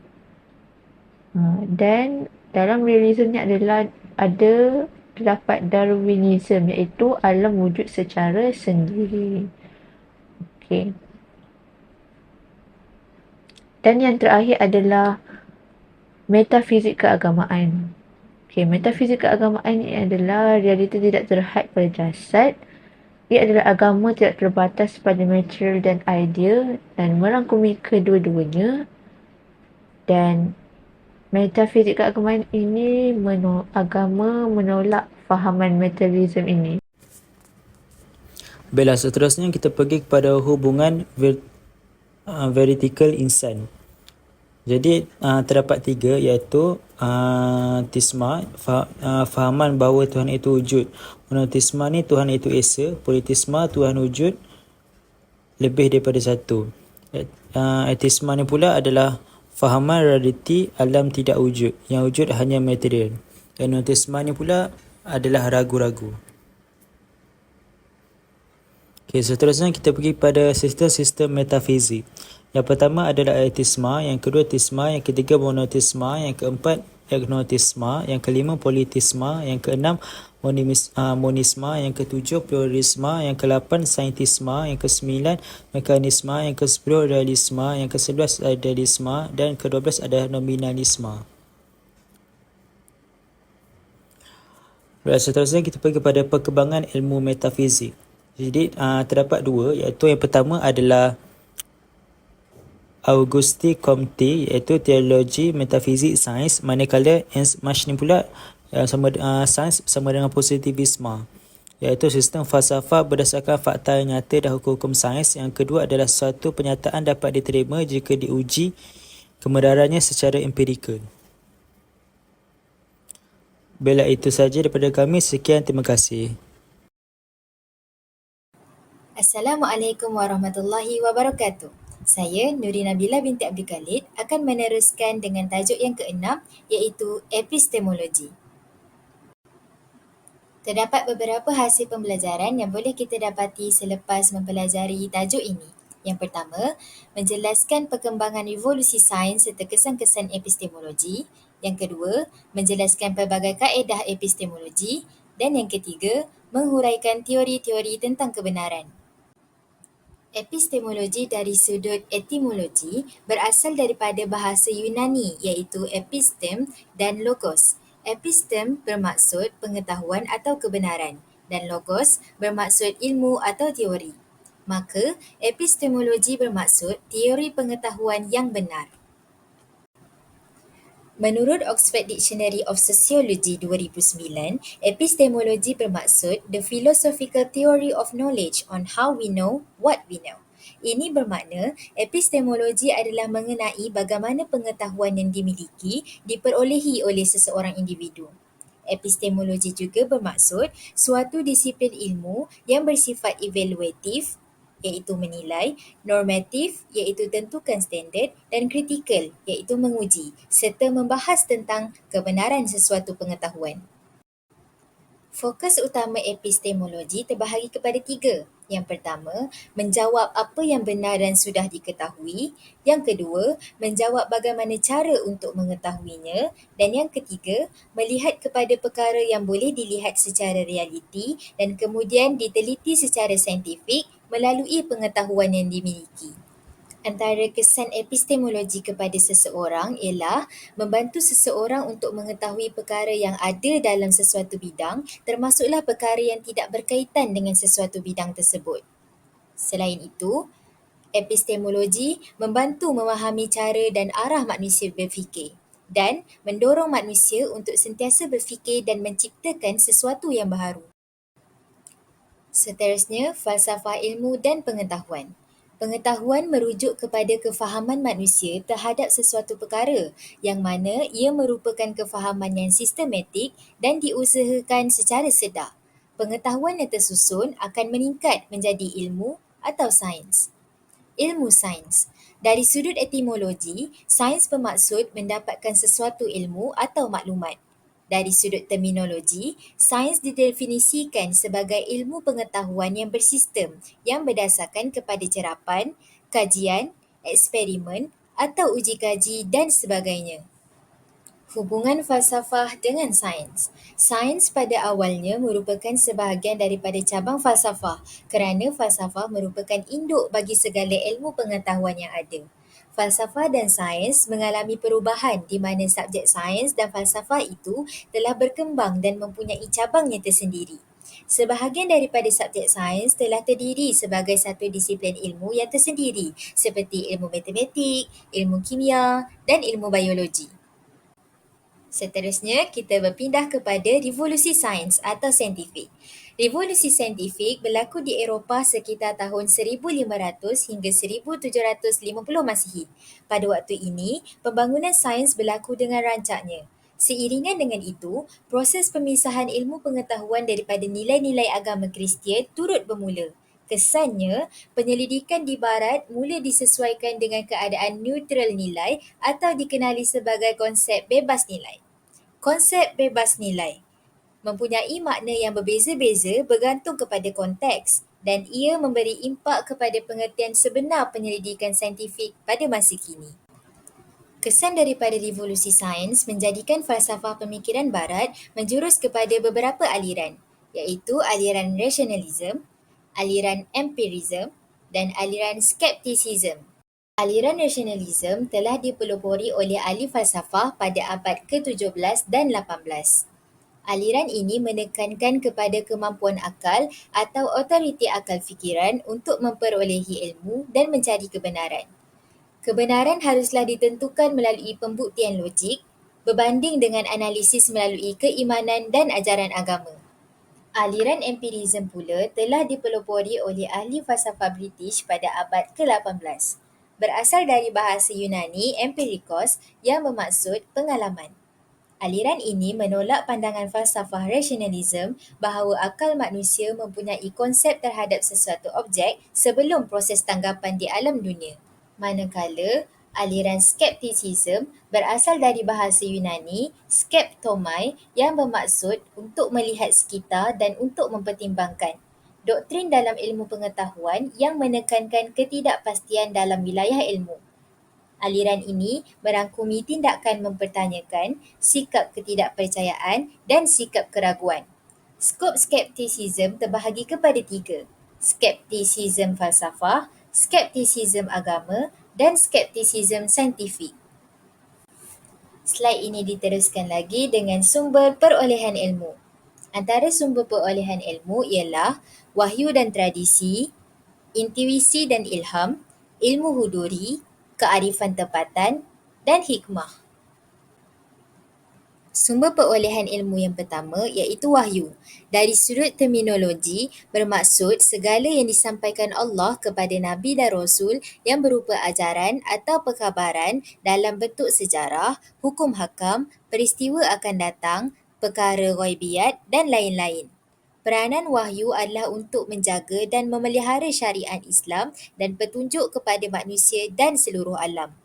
Dan dalam realism ni adalah ada terdapat Darwinism, iaitu alam wujud secara sendiri. Okey. Dan yang terakhir adalah metafizik keagamaan. Okey, metafizik keagamaan ini adalah realiti tidak terhad pada jasad. Ia adalah agama tidak terbatas pada material dan idea dan merangkumi kedua-duanya. Dan metafizik keagamaan ini agama menolak fahaman materialism ini. Baiklah, seterusnya kita pergi kepada hubungan vertikal insan. Jadi terdapat tiga, iaitu tisma, fahaman bahawa Tuhan itu wujud. Monotisma ni Tuhan itu esa. Politisma Tuhan wujud lebih daripada satu. Etisma ni pula adalah fahaman realiti alam tidak wujud, yang wujud hanya material. Dan notisma ni pula adalah ragu-ragu. Okay, seterusnya kita pergi pada sistem metafizik. Yang pertama adalah etisma, yang kedua tisma, yang ketiga monotisma, yang keempat agnotisma, yang kelima politisma, yang keenam monisma, yang ketujuh pluralisma, yang ke-8 saintisma, yang ke-9 mekanisma, yang ke-10 realisma, yang ke-11 idealisma dan ke-12 adalah nominalisma. Baik, seterusnya kita pergi kepada perkembangan ilmu metafizik. Jadi terdapat dua, iaitu yang pertama adalah Auguste Comte, iaitu teologi metafizik sains, manakala Ernst ni pula sains bersama dengan positivisme, iaitu sistem falsafah berdasarkan fakta yang nyata dan hukum-hukum sains. Yang kedua adalah suatu pernyataan dapat diterima jika diuji kebenarannya secara empirikal. Baiklah, itu saja daripada kami. Sekian, terima kasih. Assalamualaikum warahmatullahi wabarakatuh. Saya Nuri Nabila binti Abdul Khalid akan meneruskan dengan tajuk yang keenam, iaitu epistemologi. Terdapat beberapa hasil pembelajaran yang boleh kita dapati selepas mempelajari tajuk ini. Yang pertama, menjelaskan perkembangan revolusi sains serta kesan-kesan epistemologi. Yang kedua, menjelaskan pelbagai kaedah epistemologi. Dan yang ketiga, menghuraikan teori-teori tentang kebenaran. Epistemologi dari sudut etimologi berasal daripada bahasa Yunani, iaitu epistem dan logos. Epistem bermaksud pengetahuan atau kebenaran dan logos bermaksud ilmu atau teori. Maka, epistemologi bermaksud teori pengetahuan yang benar. Menurut Oxford Dictionary of Sociology 2009, epistemologi bermaksud the philosophical theory of knowledge on how we know what we know. Ini bermakna epistemologi adalah mengenai bagaimana pengetahuan yang dimiliki diperolehi oleh seseorang individu. Epistemologi juga bermaksud suatu disiplin ilmu yang bersifat evaluatif, iaitu menilai, normatif, iaitu tentukan standard, dan kritikal, iaitu menguji, serta membahas tentang kebenaran sesuatu pengetahuan. Fokus utama epistemologi terbahagi kepada 3. Yang pertama, menjawab apa yang benar dan sudah diketahui. Yang kedua, menjawab bagaimana cara untuk mengetahuinya. Dan yang ketiga, melihat kepada perkara yang boleh dilihat secara realiti dan kemudian diteliti secara saintifik melalui pengetahuan yang dimiliki. Antara kesan epistemologi kepada seseorang ialah membantu seseorang untuk mengetahui perkara yang ada dalam sesuatu bidang, termasuklah perkara yang tidak berkaitan dengan sesuatu bidang tersebut. Selain itu, epistemologi membantu memahami cara dan arah manusia berfikir dan mendorong manusia untuk sentiasa berfikir dan menciptakan sesuatu yang baharu. Seterusnya, falsafah ilmu dan pengetahuan. Pengetahuan merujuk kepada kefahaman manusia terhadap sesuatu perkara yang mana ia merupakan kefahaman yang sistematik dan diusahakan secara sedar. Pengetahuan yang tersusun akan meningkat menjadi ilmu atau sains. Ilmu sains. Dari sudut etimologi, sains bermaksud mendapatkan sesuatu ilmu atau maklumat. Dari sudut terminologi, sains didefinisikan sebagai ilmu pengetahuan yang bersistem yang berdasarkan kepada cerapan, kajian, eksperimen atau uji kaji dan sebagainya. Hubungan falsafah dengan sains. Sains pada awalnya merupakan sebahagian daripada cabang falsafah kerana falsafah merupakan induk bagi segala ilmu pengetahuan yang ada. Falsafah dan sains mengalami perubahan di mana subjek sains dan falsafah itu telah berkembang dan mempunyai cabangnya tersendiri. Sebahagian daripada subjek sains telah terdiri sebagai satu disiplin ilmu yang tersendiri seperti ilmu matematik, ilmu kimia dan ilmu biologi. Seterusnya, kita berpindah kepada revolusi sains atau saintifik. Revolusi saintifik berlaku di Eropah sekitar tahun 1500 hingga 1750 Masihi. Pada waktu ini, pembangunan sains berlaku dengan rancaknya. Seiringan dengan itu, proses pemisahan ilmu pengetahuan daripada nilai-nilai agama Kristian turut bermula. Kesannya, penyelidikan di barat mula disesuaikan dengan keadaan neutral nilai atau dikenali sebagai konsep bebas nilai. Konsep bebas nilai mempunyai makna yang berbeza-beza bergantung kepada konteks dan ia memberi impak kepada pengertian sebenar penyelidikan saintifik pada masa kini. Kesan daripada revolusi sains menjadikan falsafah pemikiran barat menjurus kepada beberapa aliran, iaitu aliran rationalism, aliran empirism dan aliran skepticism. Aliran rationalism telah dipelopori oleh ahli falsafah pada abad ke-17 dan 18. Aliran ini menekankan kepada kemampuan akal atau otoriti akal fikiran untuk memperolehi ilmu dan mencari kebenaran. Kebenaran haruslah ditentukan melalui pembuktian logik, berbanding dengan analisis melalui keimanan dan ajaran agama. Aliran empirism pula telah dipelopori oleh ahli falsafah British pada abad ke-18. Berasal dari bahasa Yunani empirikos yang bermaksud pengalaman. Aliran ini menolak pandangan falsafah rationalism bahawa akal manusia mempunyai konsep terhadap sesuatu objek sebelum proses tanggapan di alam dunia. Manakala aliran skepticism berasal dari bahasa Yunani skeptomai yang bermaksud untuk melihat sekitar dan untuk mempertimbangkan. Doktrin dalam ilmu pengetahuan yang menekankan ketidakpastian dalam wilayah ilmu. Aliran ini merangkumi tindakan mempertanyakan, sikap ketidakpercayaan dan sikap keraguan. Skop skepticism terbahagi kepada 3. Skepticism falsafah, skepticism agama dan skepticism saintifik. Slide ini diteruskan lagi dengan sumber perolehan ilmu. Antara sumber perolehan ilmu ialah wahyu dan tradisi, intuisi dan ilham, ilmu huduri, kearifan tempatan dan hikmah. Sumber perolehan ilmu yang pertama iaitu wahyu. Dari sudut terminologi, bermaksud segala yang disampaikan Allah kepada Nabi dan Rasul yang berupa ajaran atau perkabaran dalam bentuk sejarah, hukum hakam, peristiwa akan datang, perkara ghaibiyat dan lain-lain. Peranan wahyu adalah untuk menjaga dan memelihara syariat Islam dan petunjuk kepada manusia dan seluruh alam.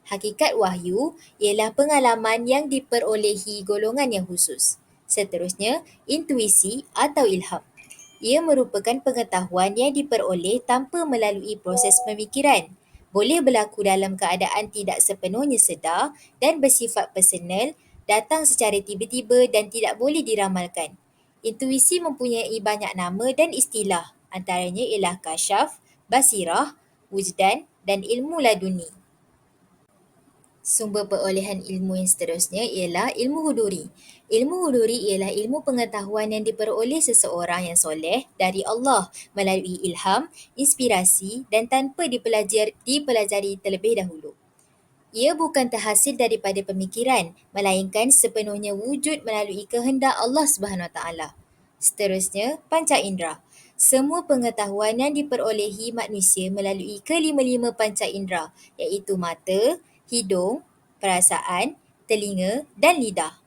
Hakikat wahyu ialah pengalaman yang diperolehi golongan yang khusus. Seterusnya, intuisi atau ilham. Ia merupakan pengetahuan yang diperoleh tanpa melalui proses pemikiran. Boleh berlaku dalam keadaan tidak sepenuhnya sedar dan bersifat personal, datang secara tiba-tiba dan tidak boleh diramalkan. Intuisi mempunyai banyak nama dan istilah, antaranya ialah kasyaf, basirah, wujdan dan ilmu laduni. Sumber perolehan ilmu yang seterusnya ialah ilmu huduri. Ilmu huduri ialah ilmu pengetahuan yang diperoleh seseorang yang soleh dari Allah melalui ilham, inspirasi dan tanpa dipelajari terlebih dahulu. Ia bukan terhasil daripada pemikiran, melainkan sepenuhnya wujud melalui kehendak Allah SWT. Seterusnya, panca indera. Semua pengetahuan yang diperolehi manusia melalui kelima-lima panca indera, iaitu mata, hidung, perasaan, telinga dan lidah.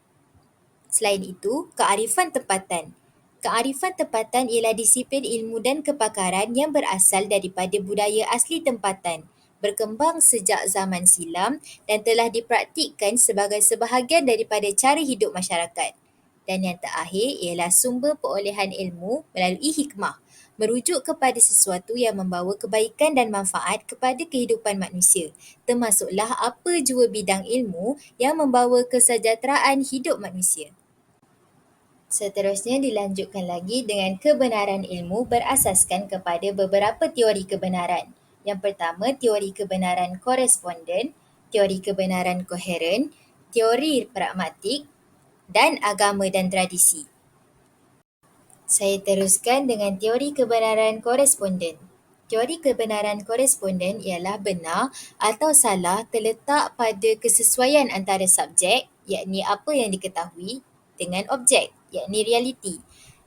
Selain itu, kearifan tempatan. Kearifan tempatan ialah disiplin ilmu dan kepakaran yang berasal daripada budaya asli tempatan, berkembang sejak zaman silam dan telah dipraktikkan sebagai sebahagian daripada cara hidup masyarakat. Dan yang terakhir ialah sumber perolehan ilmu melalui hikmah, merujuk kepada sesuatu yang membawa kebaikan dan manfaat kepada kehidupan manusia, termasuklah apa jua bidang ilmu yang membawa kesejahteraan hidup manusia. Seterusnya dilanjutkan lagi dengan kebenaran ilmu berasaskan kepada beberapa teori kebenaran. Yang pertama, teori kebenaran koresponden, teori kebenaran koheren, teori pragmatik dan agama dan tradisi. Saya teruskan dengan teori kebenaran koresponden. Teori kebenaran koresponden ialah benar atau salah terletak pada kesesuaian antara subjek, yakni apa yang diketahui, dengan objek, yakni realiti.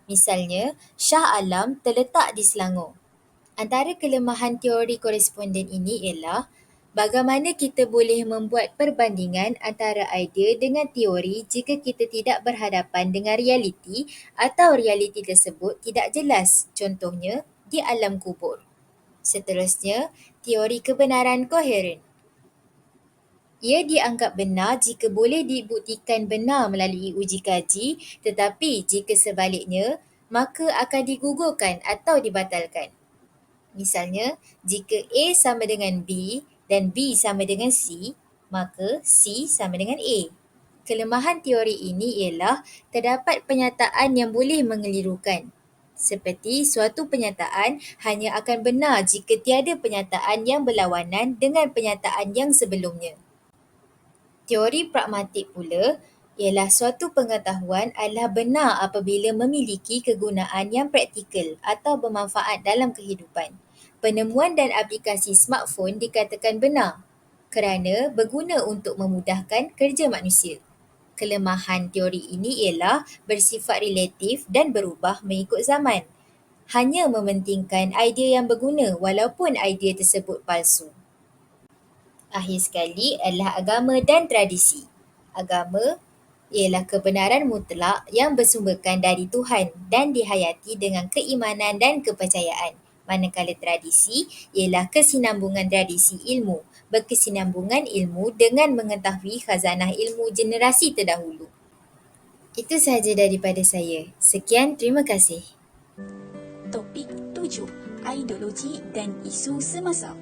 Misalnya, Shah Alam terletak di Selangor. Antara kelemahan teori koresponden ini ialah bagaimana kita boleh membuat perbandingan antara idea dengan teori jika kita tidak berhadapan dengan realiti atau realiti tersebut tidak jelas, contohnya di alam kubur. Seterusnya, teori kebenaran koheren. Ia dianggap benar jika boleh dibuktikan benar melalui uji kaji, tetapi jika sebaliknya, maka akan digugurkan atau dibatalkan. Misalnya, jika A sama dengan B dan B sama dengan C, maka C sama dengan A. Kelemahan teori ini ialah terdapat penyataan yang boleh mengelirukan. Seperti suatu penyataan hanya akan benar jika tiada penyataan yang berlawanan dengan penyataan yang sebelumnya. Teori pragmatik pula ialah suatu pengetahuan adalah benar apabila memiliki kegunaan yang praktikal atau bermanfaat dalam kehidupan. Penemuan dan aplikasi smartphone dikatakan benar kerana berguna untuk memudahkan kerja manusia. Kelemahan teori ini ialah bersifat relatif dan berubah mengikut zaman. Hanya mementingkan idea yang berguna walaupun idea tersebut palsu. Akhir sekali adalah agama dan tradisi. Agama ialah kebenaran mutlak yang bersumberkan dari Tuhan dan dihayati dengan keimanan dan kepercayaan. Manakala tradisi ialah kesinambungan tradisi ilmu, berkesinambungan ilmu dengan mengetahui khazanah ilmu generasi terdahulu. Itu sahaja daripada saya. Sekian, terima kasih. Topik 7. Ideologi dan isu semasa.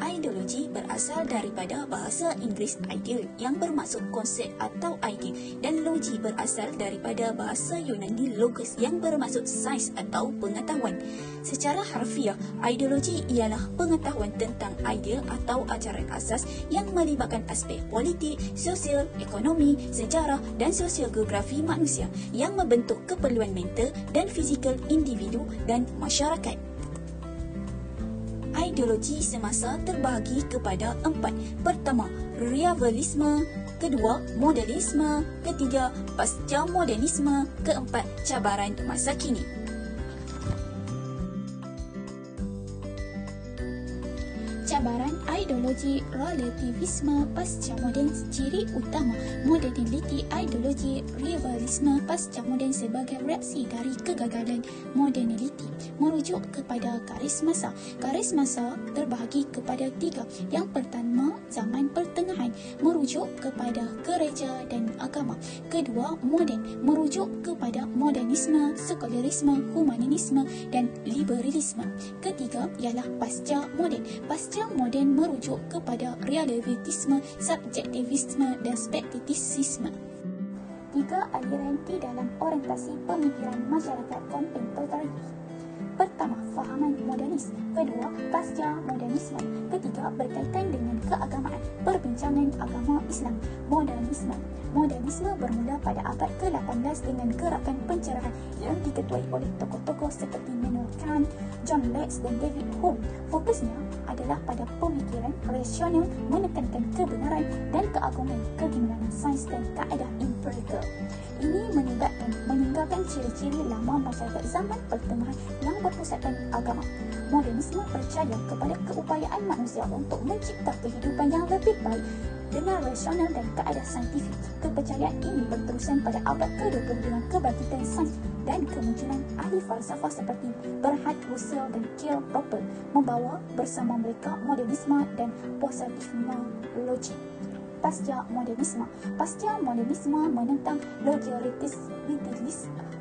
Ideologi berasal daripada bahasa Inggeris ideal yang bermaksud konsep atau idea, dan logi berasal daripada bahasa Yunani logos yang bermaksud sains atau pengetahuan. Secara harfiah, ideologi ialah pengetahuan tentang idea atau ajaran asas yang melibatkan aspek politik, sosial, ekonomi, sejarah dan sosial geografi manusia yang membentuk keperluan mental dan fizikal individu dan masyarakat. Ideologi semasa terbahagi kepada 4. Pertama, realisme. Kedua, modernisme. Ketiga, pasca modernisme. Keempat, cabaran masa kini. Cabaran ideologi relativisme pasca moden. Ciri utama modernity ideologi realisme pasca moden sebagai reaksi dari kegagalan modernity merujuk kepada garis masa. Garis masa terbahagi kepada 3. Yang pertama, zaman pertengahan merujuk kepada gereja dan agama. Kedua, moden merujuk kepada modernisme, sekularisme, humanisme dan liberalisme. Ketiga ialah pasca moden. Pasca moden merujuk kepada relativisme, subjektivisme dan skeptisisme. 3 aliran di dalam orientasi pemikiran masyarakat kontemporer. Pertama, fahaman modernis. Kedua, pasca modernisme. Ketiga, berkaitan dengan keagamaan. Perbincangan agama Islam. Modernisme. Modernisme bermula pada abad ke-18 dengan gerakan pencerahan yang diketuai oleh tokoh-tokoh seperti Immanuel Kant, John Locke dan David Hume. Fokusnya adalah pada pemikiran rasional, menekankan kebenaran dan keagungan kegemilangan sains dan kaedah empirikal. Ini melibatkan meninggalkan ciri-ciri lama masyarakat zaman pertengahan yang berpusatkan agama. Modernisme percaya kepada keupayaan manusia untuk mencipta kehidupan yang lebih baik dengan rasional dan kaedah saintifik. Kepercayaan ini berterusan pada abad ke-20 dengan kebangkitan sains dan kemunculan ahli falsafah seperti Bernhard Russell dan Karl Popper, membawa bersama mereka modernisme dan positivisme logik. Pasca modernisme. Pasca modernisme menentang logis,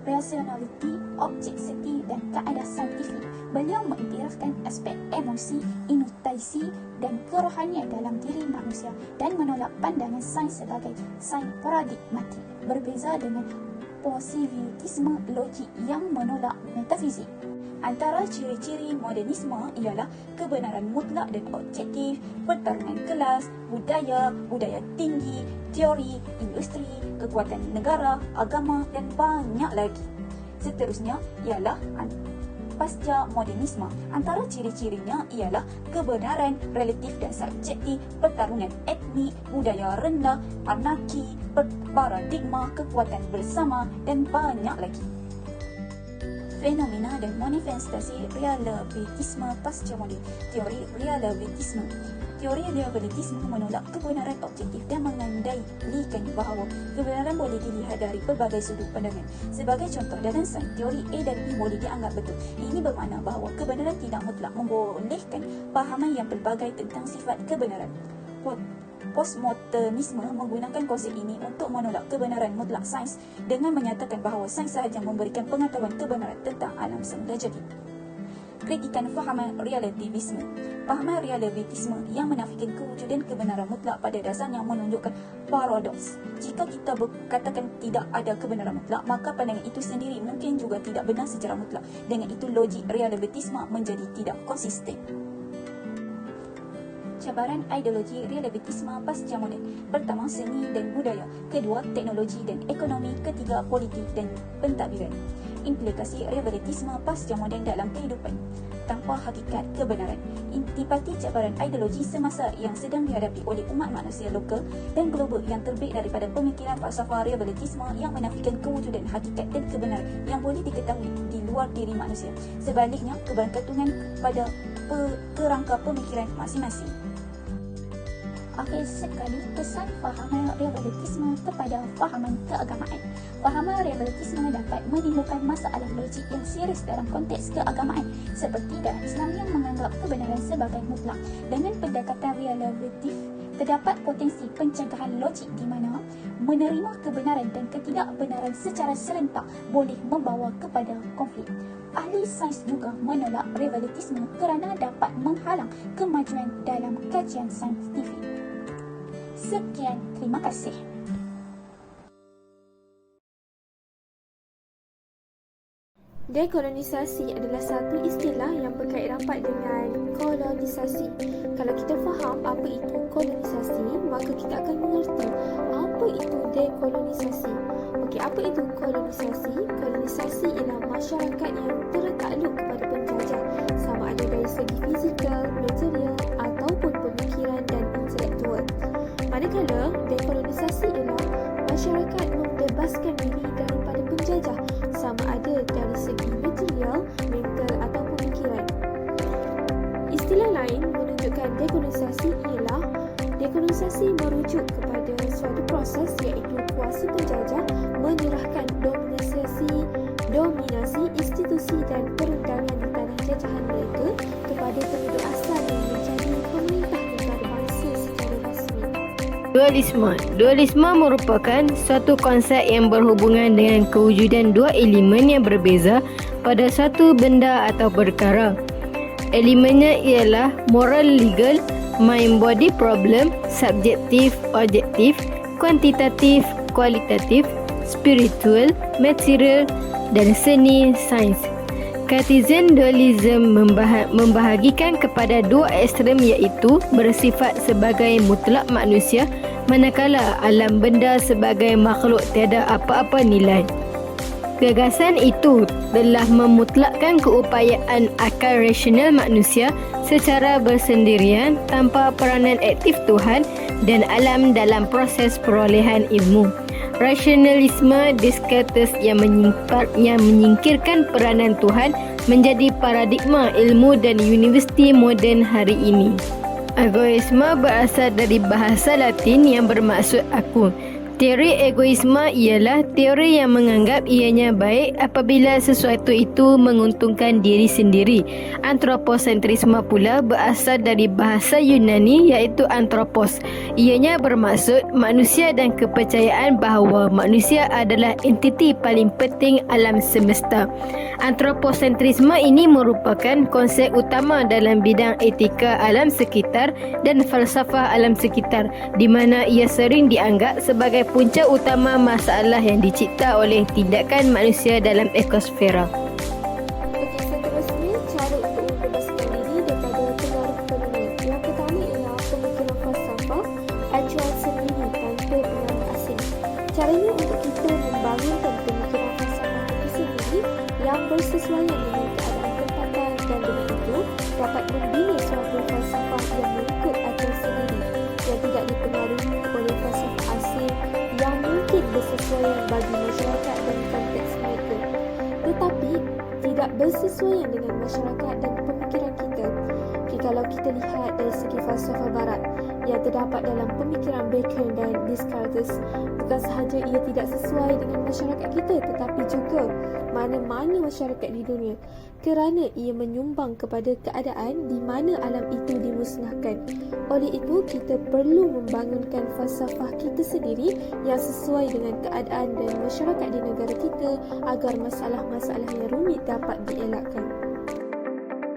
rationality, objectivity dan kaedah saintifik. Beliau mengiktirafkan aspek emosi, intuisi dan kerohanian dalam diri manusia dan menolak pandangan sains sebagai sains paradigmatik, berbeza dengan positivisme logik yang menolak metafizik. Antara ciri-ciri modernisme ialah kebenaran mutlak dan objektif, pertarungan kelas, budaya tinggi, teori, industri, kekuatan negara, agama dan banyak lagi. Seterusnya ialah pasca modernisme. Antara ciri-cirinya ialah kebenaran relatif dan subjektif, pertarungan etnik, budaya rendah, anarki, paradigma, kekuatan bersama dan banyak lagi. Fenomena dan manifestasi relativisme pasca moden. Teori relativisme. Teori relativisme menolak kebenaran objektif dan mengandaikan bahawa kebenaran boleh dilihat dari pelbagai sudut pandangan. Sebagai contoh, dalam sains, teori A dan B boleh dianggap betul. Ini bermakna bahawa kebenaran tidak mutlak, membolehkan pahaman yang pelbagai tentang sifat kebenaran. Postmodernisme menggunakan konsep ini untuk menolak kebenaran mutlak sains dengan menyatakan bahawa sains sahaja memberikan pengetahuan kebenaran tentang alam semula jadi. kritikan fahaman relativisme. Fahaman relativisme yang menafikan kewujudan kebenaran mutlak pada dasarnya menunjukkan paradoks. Jika kita katakan tidak ada kebenaran mutlak, maka pandangan itu sendiri mungkin juga tidak benar secara mutlak. Dengan itu, logik relativisme menjadi tidak konsisten. Cabaran ideologi relativisme pasca moden. Pertama, seni dan budaya. Kedua, teknologi dan ekonomi. Ketiga, politik dan pentadbiran. Implikasi relativisme pasca moden dalam kehidupan tanpa hakikat kebenaran. Intipati cabaran ideologi semasa yang sedang dihadapi oleh umat manusia lokal dan global yang terbit daripada pemikiran falsafah relativisme yang menafikan kewujudan hakikat dan kebenaran yang boleh diketahui di luar diri manusia. Sebaliknya, kebergantungan pada kerangka pemikiran masing-masing. Akhir sekali, kesan fahaman relativisme kepada fahaman keagamaan. Fahaman relativisme dapat menimbulkan masalah logik yang serius dalam konteks keagamaan, seperti dalam Islam yang menganggap kebenaran sebagai mutlak. Dengan pendekatan relatif, terdapat potensi pencegahan logik di mana menerima kebenaran dan ketidakbenaran secara serentak boleh membawa kepada konflik. Ahli sains juga menolak relativisme kerana dapat menghalang kemajuan dalam kajian saintifik. Sekian, terima kasih. Dekolonisasi adalah satu istilah yang berkait rapat dengan kolonisasi. Kalau kita faham apa itu kolonisasi, maka kita akan mengerti apa itu dekolonisasi. Okey, apa itu kolonisasi? Kolonisasi ialah masyarakat yang tertakluk kepada penjajah, sama ada dari segi fizikal, material ataupun pemikiran dan intelektual. Manakala dekolonisasi ialah masyarakat membebaskan diri daripada penjajah, sama ada dari segi material, mental atau pemikiran. Istilah lain menunjukkan dekolonisasi ialah dekolonisasi merujuk kepada suatu proses iaitu kuasa penjajah menyerahkan dominasi institusi dan perundangan di tanah jajahan mereka kepada penduduk asal yang menjadi pemerintah antarabangsa secara rasmi. Dualisme merupakan suatu konsep yang berhubungan dengan kewujudan dua elemen yang berbeza pada satu benda atau perkara. Elemennya ialah moral legal, mind body problem, subjektif objektif, kuantitatif kualitatif, spiritual material dan seni sains. Cartesian dualism membahagikan kepada dua ekstrem iaitu bersifat sebagai mutlak manusia manakala alam benda sebagai makhluk tiada apa-apa nilai. Gagasan itu telah memutlakkan keupayaan akal rasional manusia secara bersendirian tanpa peranan aktif Tuhan dan alam dalam proses perolehan ilmu. Rasionalisme Descartes yang menyingkirkan peranan Tuhan menjadi paradigma ilmu dan universiti moden hari ini. Egoisme berasal dari bahasa Latin yang bermaksud aku. Teori egoisme ialah teori yang menganggap ianya baik apabila sesuatu itu menguntungkan diri sendiri. Antroposentrisme pula berasal dari bahasa Yunani iaitu anthropos. Ianya bermaksud manusia dan kepercayaan bahawa manusia adalah entiti paling penting alam semesta. Antroposentrisme ini merupakan konsep utama dalam bidang etika alam sekitar dan falsafah alam sekitar, di mana ia sering dianggap sebagai punca utama masalah yang dicipta oleh tindakan manusia dalam ekosfera. Okey, seterusnya cara untuk membebaskan diri daripada pengaruh kolonial. Yang pertama ialah pemikiran falsafah, acuan sendiri tanpa pengaruh asing. Caranya untuk kita membangunkan pemikiran falsafah itu sendiri yang bersesuaian dengan keadaan tempatan dan dengan itu dapat membina suatu falsafah yang mengikut acuan sendiri yang tidak dipengaruhi oleh falsafah asing yang mungkin bersesuaian bagi masyarakat dan konteks mereka, tetapi tidak bersesuaian dengan masyarakat dan pemikiran kita. Kalau kita lihat dari segi falsafah barat yang terdapat dalam pemikiran Bacon dan Descartes, bukan sahaja ia tidak sesuai dengan masyarakat kita tetapi juga mana-mana masyarakat di dunia, kerana ia menyumbang kepada keadaan di mana alam itu dimusnahkan. Oleh itu, kita perlu membangunkan falsafah kita sendiri yang sesuai dengan keadaan dan masyarakat di negara kita agar masalah-masalah yang rumit dapat dielakkan.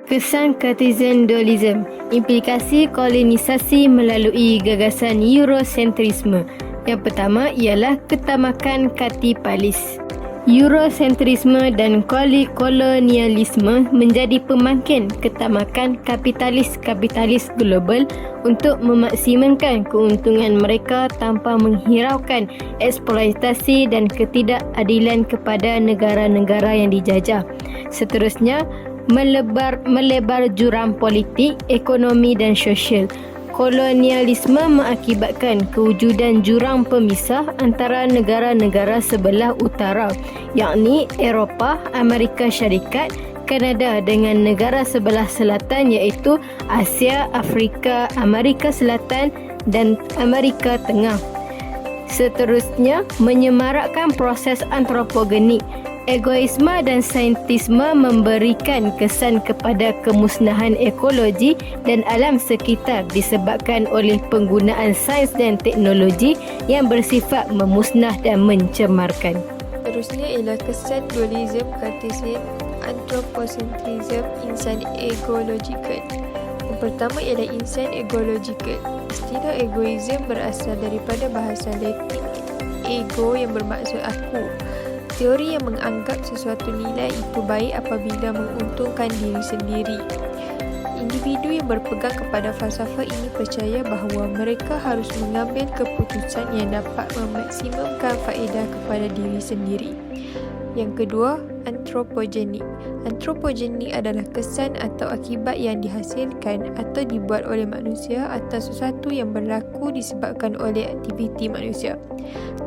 Kesan Cartesian Dualism, implikasi kolonisasi melalui gagasan Eurocentrisme. Yang pertama ialah ketamakan katipalis. Eurocentrisme dan kolonialisme menjadi pemangkin ketamakan kapitalis global untuk memaksimumkan keuntungan mereka tanpa menghiraukan eksploitasi dan ketidakadilan kepada negara-negara yang dijajah. Seterusnya, melebar jurang politik, ekonomi dan sosial. Kolonialisme mengakibatkan kewujudan jurang pemisah antara negara-negara sebelah utara, yakni Eropah, Amerika Syarikat, Kanada dengan negara sebelah selatan iaitu Asia, Afrika, Amerika Selatan dan Amerika Tengah. Seterusnya, menyemarakkan proses antropogenik. Egoisme dan saintisme memberikan kesan kepada kemusnahan ekologi dan alam sekitar disebabkan oleh penggunaan sains dan teknologi yang bersifat memusnah dan mencemarkan. Seterusnya ialah kesan dualism Cartesian, anthropocentrism, insan egologikal. Yang pertama ialah insan egologikal. Istilah egoism berasal daripada bahasa Latin ego yang bermaksud aku. Teori yang menganggap sesuatu nilai itu baik apabila menguntungkan diri sendiri. Individu yang berpegang kepada falsafah ini percaya bahawa mereka harus mengambil keputusan yang dapat memaksimumkan faedah kepada diri sendiri. Yang kedua, antropogenik. Antropogenik adalah kesan atau akibat yang dihasilkan atau dibuat oleh manusia atas sesuatu yang berlaku disebabkan oleh aktiviti manusia.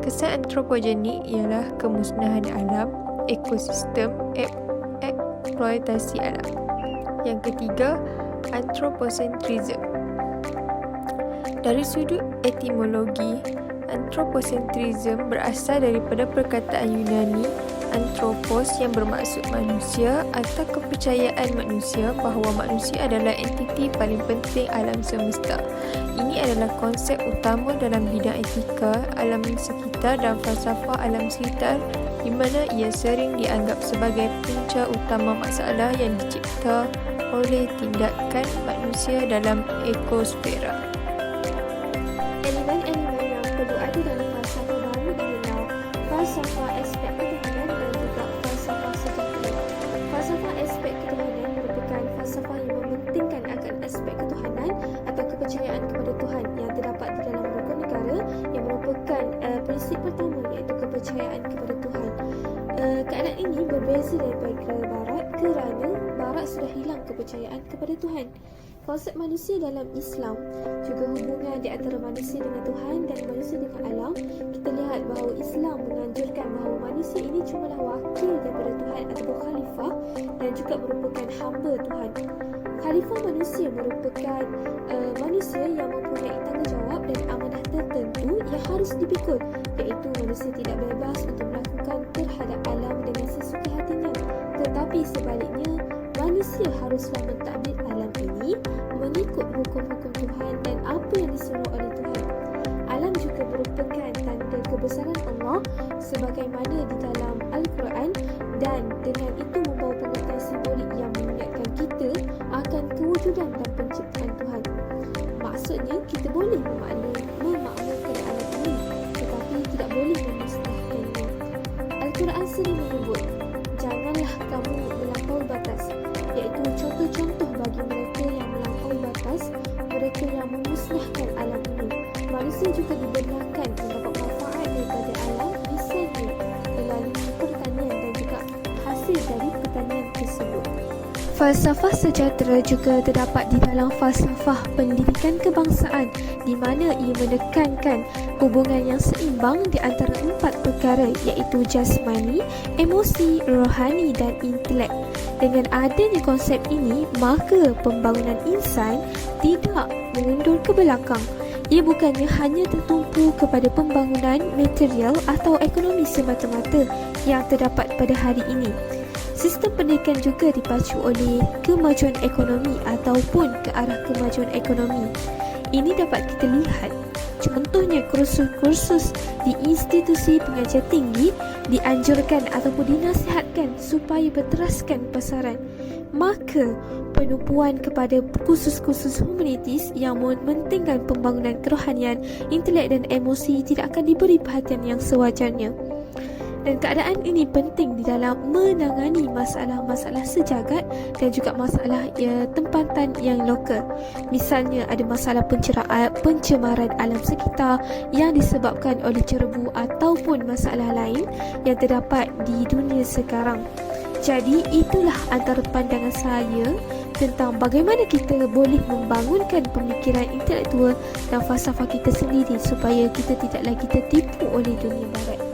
Kesan antropogenik ialah kemusnahan alam, ekosistem, eksploitasi alam. Yang ketiga, anthropocentrism. Dari sudut etimologi, anthropocentrism berasal daripada perkataan Yunani anthropos yang bermaksud manusia atau kepercayaan manusia bahawa manusia adalah entiti paling penting alam semesta. Ini adalah konsep utama dalam bidang etika alam sekitar dan falsafah alam sekitar, di mana ia sering dianggap sebagai punca utama masalah yang dicipta oleh tindakan manusia dalam ekosfera. Elemen-elemen yang perlu ada dalam falsafah baru ialah falsafah aspek ketuhanan dan juga falsafah sejahtera. Falsafah aspek ketuhanan merupakan falsafah yang mementingkan akan aspek ketuhanan atau kepercayaan kepada Tuhan yang terdapat di dalam rukun negara yang merupakan prinsip pertama iaitu kepercayaan kepada Tuhan. Keadaan ini berbeza daripada Barat kerana Barat sudah hilang kepercayaan kepada Tuhan. Konsep manusia dalam Islam juga hubungan di antara manusia dengan Tuhan dan manusia dengan alam. Kita lihat bahawa Islam menganjurkan bahawa manusia ini cumalah wakil daripada Tuhan atau khalifah dan juga merupakan hamba Tuhan. Khalifah manusia merupakan manusia yang mempunyai tanggungjawab dan amanah tertentu yang harus dipikul, iaitu manusia tidak bebas untuk melakukan terhadap alam dengan sesuka hatinya. Tetapi sebaliknya, manusia haruslah mentadbir alam ini mengikut hukum-hukum Tuhan dan apa yang disuruh oleh Tuhan. Alam juga merupakan tanda kebesaran Allah sebagaimana di dalam Al-Quran dan dengan itu membawa pengertian simbolik yang mengingatkan kita akan kewujudan dan penciptaan Tuhan. Maksudnya, kita boleh memakmurkan alam ini tetapi tidak boleh memusnahkannya. Al-Quran sering menyebut, janganlah kamu melampaui batas, iaitu contoh-contoh bagi mereka yang melampaui batas, mereka yang memusnahkan alam ini. Manusia juga dibenarkan mendapat manfaat daripada alam, misalnya melalui pertanian dan juga hasil dari pertanian tersebut. Falsafah sejahtera juga terdapat di dalam falsafah pendidikan kebangsaan, di mana ia menekankan hubungan yang seimbang di antara 4 perkara iaitu jasmani, emosi, rohani dan intelek. Dengan adanya konsep ini, maka pembangunan insan tidak mengundur ke belakang. Ia bukannya hanya tertumpu kepada pembangunan material atau ekonomi semata-mata yang terdapat pada hari ini. Sistem pendidikan juga dipacu oleh kemajuan ekonomi ataupun ke arah kemajuan ekonomi. Ini dapat kita lihat. Contohnya kursus-kursus di institusi pengajian tinggi dianjurkan ataupun dinasihatkan supaya berteraskan pasaran. Maka penumpuan kepada kursus-kursus humanitis yang mementingkan pembangunan kerohanian, intelek dan emosi tidak akan diberi perhatian yang sewajarnya. Dan keadaan ini penting di dalam menangani masalah-masalah sejagat dan juga masalah tempatan yang lokal. Misalnya ada masalah pencemaran alam sekitar yang disebabkan oleh cerebu ataupun masalah lain yang terdapat di dunia sekarang. Jadi itulah antara pandangan saya tentang bagaimana kita boleh membangunkan pemikiran intelektual dan falsafah kita sendiri supaya kita tidak lagi tertipu oleh dunia barat.